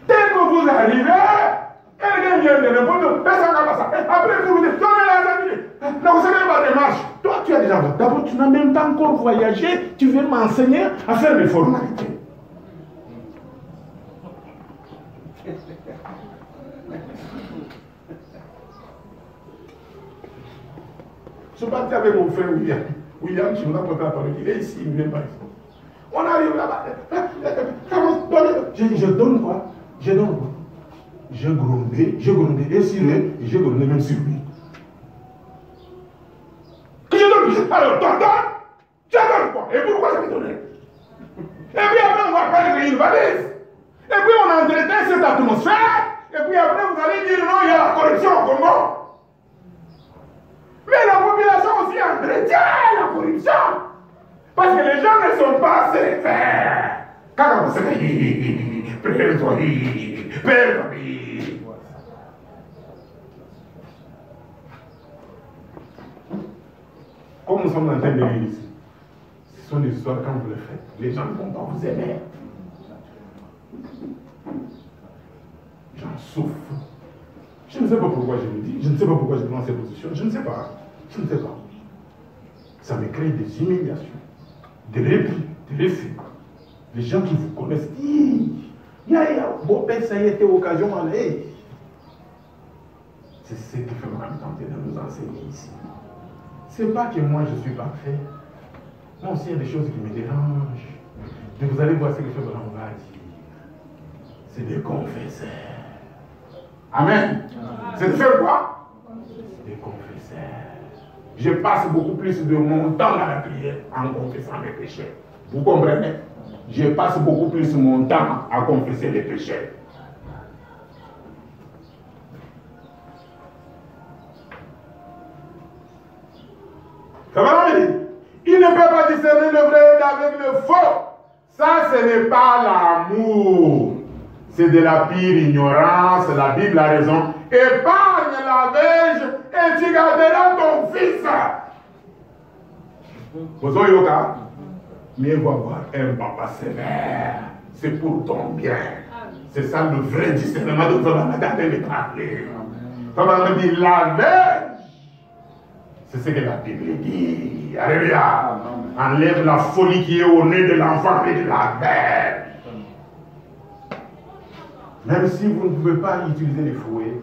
Dès que vous arrivez, quelqu'un vient de répondre, personne n'a pas ça. Après, vous dites, donnez la minute. Donc, vous savez ma démarche. Toi, tu as déjà. D'abord, tu n'as même pas encore voyagé. Tu veux m'enseigner à faire les formalités. Je suis parti avec mon frère William. William, je vous ai porté la parole. Il est ici, il ne vient pas ici. On arrive là-bas. Je donne quoi? Je donne quoi? J'ai grondé et sur eux, et j'ai grondé même sur lui. Que je donne? Alors, donne. Je donne quoi? Et pourquoi je vais donner? Et puis après, on va faire une valise. Et puis on entretient cette atmosphère. Et puis après, vous allez dire non, il y a la corruption au Congo. Mais la population aussi entretient la corruption. Parce que les gens ne sont pas sévères. Quand vous savez, perds-toi. Comme nous sommes en train de lire ici, ce sont des histoires quand vous le faites. Les gens ne vont pas vous aimer. J'en souffre. Je ne sais pas pourquoi je le dis. Je ne sais pas pourquoi je prends ces positions. Je ne sais pas. Ça me crée des humiliations, des replis, des refus. Les gens qui vous connaissent disent, bon, ça y était occasion d'aller. C'est ce qui fait tenter de nous enseigner ici. Ce n'est pas que moi je suis parfait. Moi aussi, il y a des choses qui me dérangent, Et vous allez voir ce que Frère Branham va dire. C'est des confesseurs. Amen. C'est de faire quoi? Des confesseurs. Je passe beaucoup plus de mon temps dans la prière en confessant mes péchés. Vous comprenez? Je passe beaucoup plus mon temps à confesser les péchés. Il ne peut pas discerner le vrai avec le faux. Ça, ce n'est pas l'amour. C'est de la pire ignorance. La Bible a raison. Épargne la verge et tu garderas ton fils. Vous voyez, mieux vaut avoir un papa sévère. C'est pour ton bien. C'est ça le vrai discernement de votre garder les parler. Comment me dit la verge? C'est ce que la Bible dit. Alléluia. Enlève la folie qui est au nez de l'enfant et de la mère. Même si vous ne pouvez pas utiliser les fouets,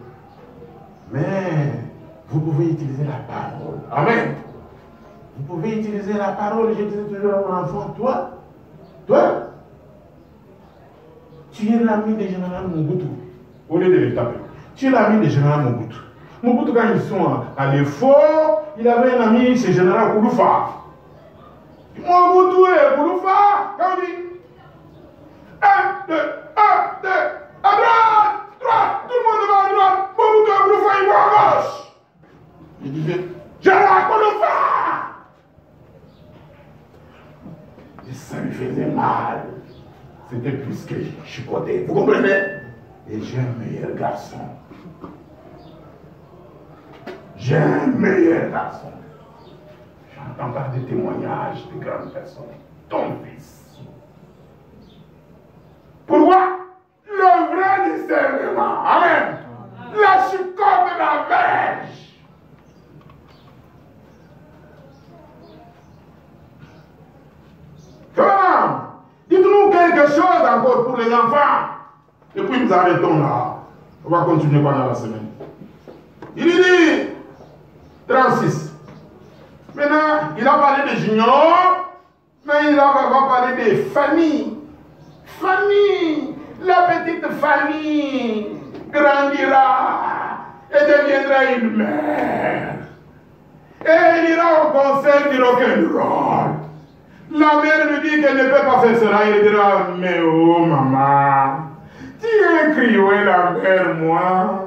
mais vous pouvez utiliser la parole. Amen. Vous pouvez utiliser la parole. Je disais toujours à mon enfant, toi, tu es l'ami de général Mobutu. Au lieu de le taper. Tu es l'ami de général Mobutu. Mobutu, quand ils sont à l'effort, il avait un ami, c'est général Kouloufa. Mobutu et Kouloufa, quand on dit 1, 2, 1, 2, à droite, tout le monde va à droite, Mobutu et Kouloufa, ils vont à gauche. Il disait, général Kouloufa. Et ça lui faisait mal. C'était plus que chicoté. Vous comprenez? Et j'ai un meilleur garçon. J'ai un meilleur garçon. J'entends par des témoignages de grandes personnes. Ton fils. Pourquoi? Le vrai discernement. Amen. La chicote de la verge. Comment? Dites-nous quelque chose encore pour les enfants. Et puis nous arrêtons là. On va continuer pendant la semaine. Il dit 36. Maintenant, il a parlé de junior, mais il va parler de famille. Famille. La petite famille grandira et deviendra une mère. Et il ira au concert du rock'n'roll. La mère lui dit qu'elle ne peut pas faire cela. Il dira, mais oh maman, tu es crié la mère, moi.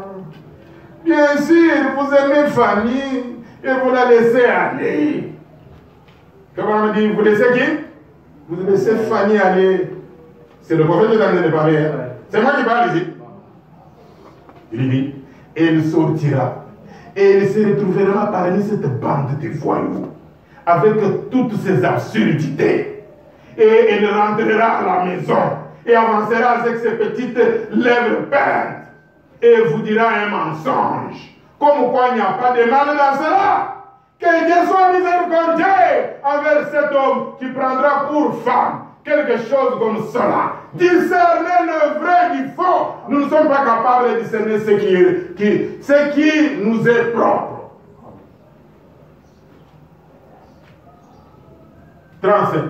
Bien sûr, vous aimez Fanny et vous la laissez aller. Comment on me dit, vous laissez qui? Vous laissez Fanny aller. C'est le prophète qui est en train de parler. Hein? C'est moi qui parle ici. Il dit, elle sortira et elle se retrouvera parmi cette bande de voyous avec toutes ces absurdités. Et elle rentrera à la maison et avancera avec ses petites lèvres peintes et vous dira un mensonge. Comme quoi il n'y a pas de mal dans cela. Que Dieu soit miséricordieux envers cet homme qui prendra pour femme quelque chose comme cela. Discerner le vrai du faux. Nous ne sommes pas capables de discerner ce qui nous est propre. 37.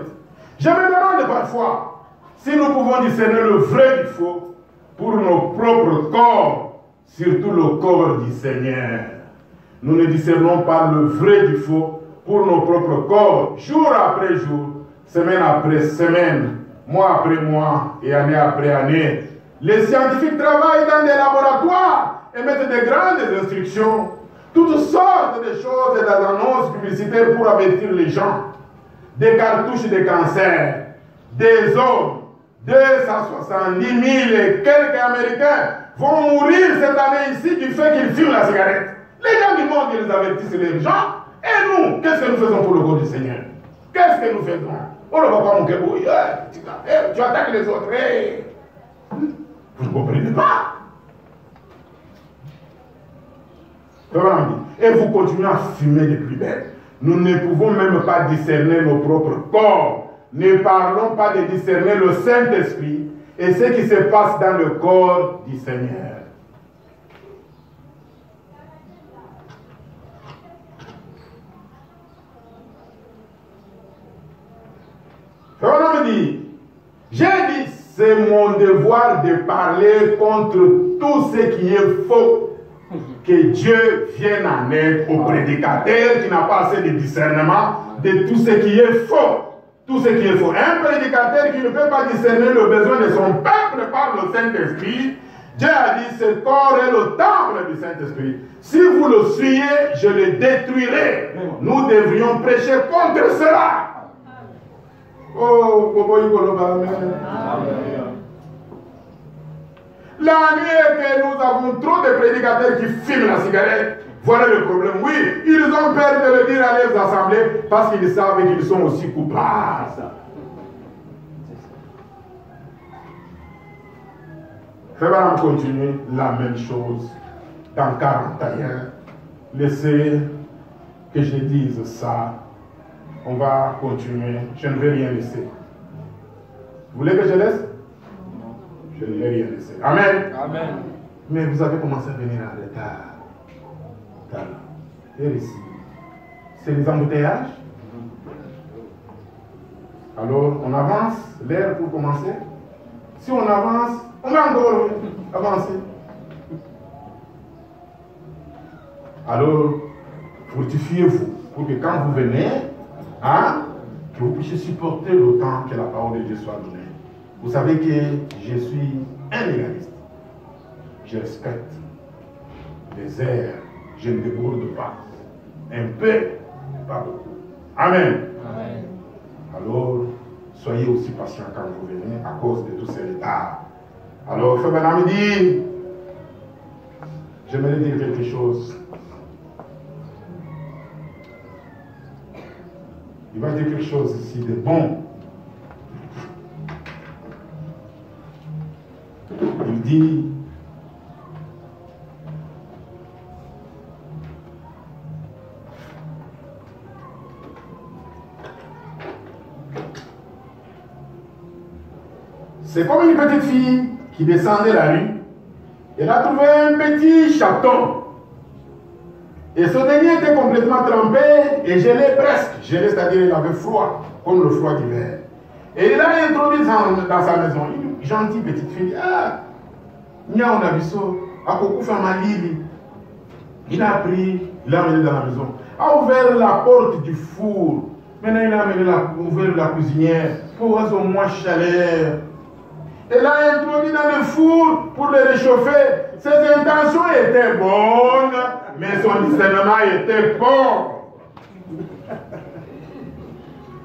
Je me demande parfois si nous pouvons discerner le vrai du faux pour nos propres corps, surtout le corps du Seigneur. Nous ne discernons pas le vrai du faux pour nos propres corps, jour après jour, semaine après semaine, mois après mois et année après année. Les scientifiques travaillent dans des laboratoires et mettent de grandes instructions, toutes sortes de choses et d'annonces publicitaires pour avertir les gens. Des cartouches de cancer, des hommes, 270 000 et quelques Américains vont mourir cette année ici du fait qu'ils fument la cigarette. Les gens du monde, ils avertissent les gens. Et nous, qu'est-ce que nous faisons pour le corps du Seigneur? Qu'est-ce que nous faisons? On ne va pas mon kébouille. Tu attaques les autres. Vous ne comprenez pas. Et vous continuez à fumer les plus belles. Nous ne pouvons même pas discerner nos propres corps. Ne parlons pas de discerner le Saint-Esprit et ce qui se passe dans le corps du Seigneur. On me dit, J'ai dit, c'est mon devoir de parler contre tout ce qui est faux. Que Dieu vienne en aide au prédicateur qui n'a pas assez de discernement de tout ce qui est faux. Tout ce qui est faux. Un prédicateur qui ne peut pas discerner le besoin de son peuple par le Saint-Esprit, Dieu a dit, ce corps est le temple du Saint-Esprit. Si vous le suivez, je le détruirai. Nous devrions prêcher contre cela. Oh, la nuit est que nous avons trop de prédicateurs qui fument la cigarette. Voilà le problème. Oui, ils ont peur de le dire à leurs assemblées parce qu'ils savent qu'ils sont aussi coupables. Frère, on continue la même chose dans 41. Laissez que je dise ça. On va continuer. Je ne vais rien laisser. Vous voulez que je laisse? Je ne vais rien laisser. Amen. Amen. Mais vous avez commencé à venir en retard. Et ici, c'est les embouteillages. Alors, on avance l'heure pour commencer. Si on avance, on va encore avancer. Alors, fortifiez-vous pour que quand vous venez, que vous puissiez supporter le temps que la parole de Dieu soit donnée. Vous savez que je suis un légaliste. Je respecte les airs. Je ne déborde pas. Un peu, pas beaucoup. Amen. Amen. Alors, soyez aussi patients quand vous venez à cause de tous ces retards. Alors, Frère Branham dit, j'aimerais dire quelque chose. Il va dire quelque chose ici de bon. Il dit, c'est comme une petite fille qui descendait la rue. Elle a trouvé un petit chaton. Et ce dernier était complètement trempé et gelé presque. Gelé, c'est-à-dire il avait froid, comme le froid d'hiver. Et il l'a introduit dans sa maison. Une gentille petite fille. Ah, Nya Onabiso, a beaucoup fait ma lili. Il a pris, il l'a amené dans la maison. A ouvert la porte du four. Maintenant, il a ouvert la cuisinière pour avoir au moins chaleur. Elle l'a introduit dans le four pour le réchauffer. Ses intentions étaient bonnes, mais son discernement était pauvre.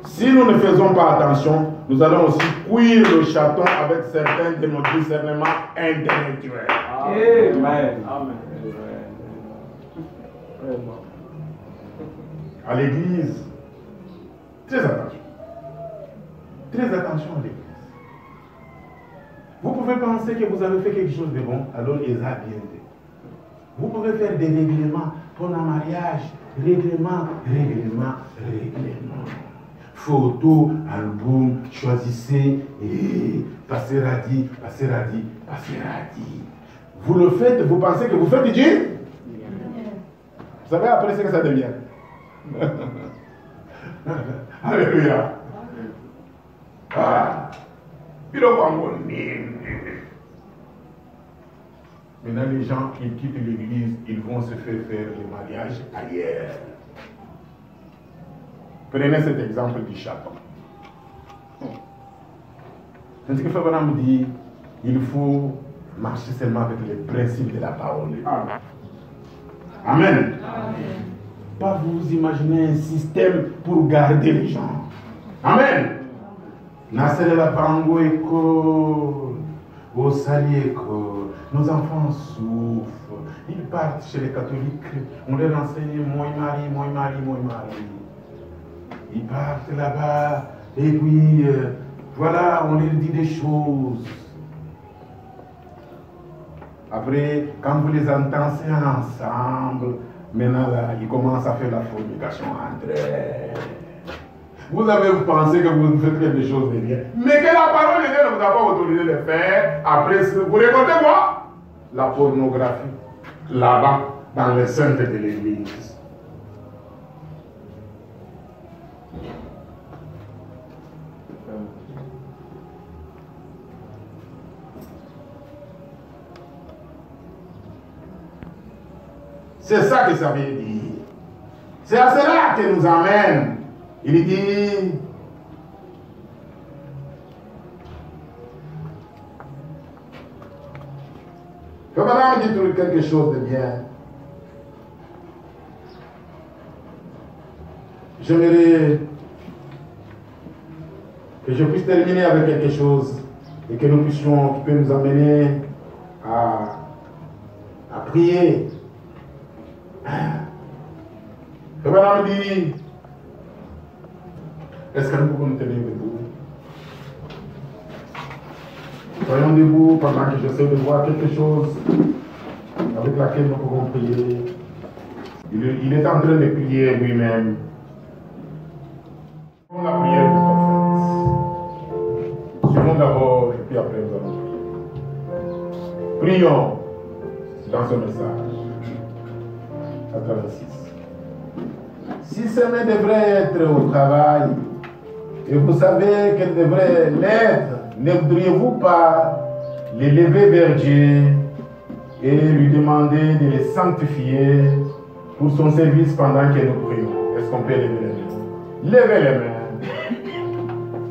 Si nous ne faisons pas attention, nous allons aussi cuire le chaton avec certains de nos discernements intellectuels. Amen. Amen. À l'église, très attention. Très attention à l'église. Vous pouvez penser que vous avez fait quelque chose de bon, alors il a bien fait. Vous pouvez faire des règlements pour un mariage. Règlement. Photo, album, choisissez et passez radis. Vous le faites, vous pensez que vous faites Dieu? Vous savez après ce que ça devient. Alléluia. Ah. Maintenant, les gens qui quittent l'église, ils vont se faire les mariages ailleurs. Prenez cet exemple du chaton. C'est ce que Frère Branham dit, il faut marcher seulement avec les principes de la parole. Amen. Amen. Pas vous imaginer un système pour garder les gens. Amen. Nasser la Bango école, au Sali école, nos enfants souffrent. Ils partent chez les catholiques, on leur enseigne moi mari. Ils partent là-bas, et puis voilà, on leur dit des choses. Après, quand vous les entendez ensemble, maintenant là, ils commencent à faire la fornication entre eux. Vous avez pensé que vous faites quelque chose de bien. Mais que la parole de Dieu ne vous a pas autorisé de faire. Après, vous récoltez quoi? La pornographie. Là-bas, dans les saintes de l'église. C'est ça que ça veut dire. C'est à cela que nous amène. Il dit, que madame dit quelque chose de bien. J'aimerais que je puisse terminer avec quelque chose et que nous puissions, qui peut nous amener à prier. Le madame dit, est-ce que nous pouvons nous tenir debout? Soyons debout pendant que j'essaie de voir quelque chose avec laquelle nous pouvons prier. Il est en train de prier lui-même. La prière du prophète. Suivons d'abord et puis après nous allons prier. Prions dans ce message. À travers 6. Si Semé devrait être au travail, et vous savez qu'elle devrait l'être, ne voudriez-vous pas les lever vers Dieu et lui demander de les sanctifier pour son service pendant que nous prions? Est-ce qu'on peut lever les mains? Levez les mains.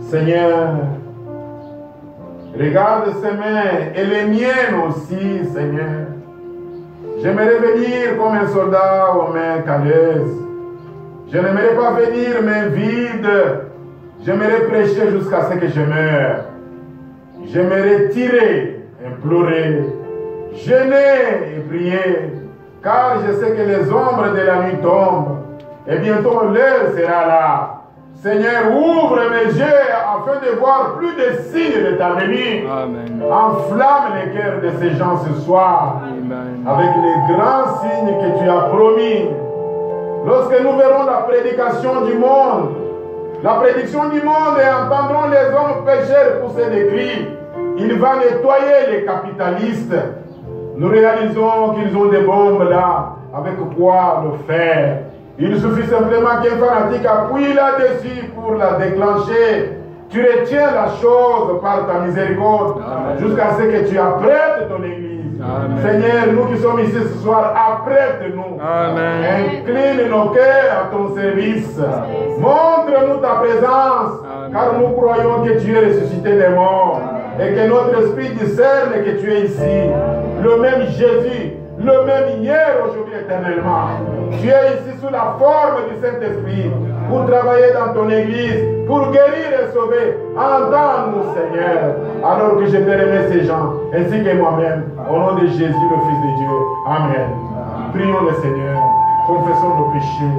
Seigneur, regarde ces mains et les miennes aussi, Seigneur. J'aimerais venir comme un soldat aux mains calleuses. Je n'aimerais pas venir main vide. J'aimerais prêcher jusqu'à ce que je meure. J'aimerais tirer, implorer, jeûner et prier. Car je sais que les ombres de la nuit tombent. Et bientôt l'heure sera là. Seigneur, ouvre mes yeux afin de voir plus de signes de ta venue. Amen. Enflamme les cœurs de ces gens ce soir. Amen. Avec les grands signes que tu as promis. Lorsque nous verrons la prédication du monde, la prédiction du monde et entendrons les hommes pécheurs pousser des cris, il va nettoyer les capitalistes. Nous réalisons qu'ils ont des bombes là, avec quoi le faire. Il suffit simplement qu'un fanatique appuie là-dessus pour la déclencher. Tu retiens la chose par ta miséricorde jusqu'à ce que tu apprêtes ton église. Amen. Seigneur, nous qui sommes ici ce soir, apprête-nous. Incline nos cœurs à ton service. Montre-nous ta présence. Amen. Car nous croyons que tu es ressuscité des morts. Amen. Et que notre esprit discerne que tu es ici. Le même Jésus. Le même hier, aujourd'hui, éternellement. Tu es ici sous la forme du Saint-Esprit pour travailler dans ton église, pour guérir et sauver. Entends-nous, Seigneur, alors que je te remets ces gens, ainsi que moi-même, au nom de Jésus, le Fils de Dieu. Amen. Prions le Seigneur, confessons nos péchés.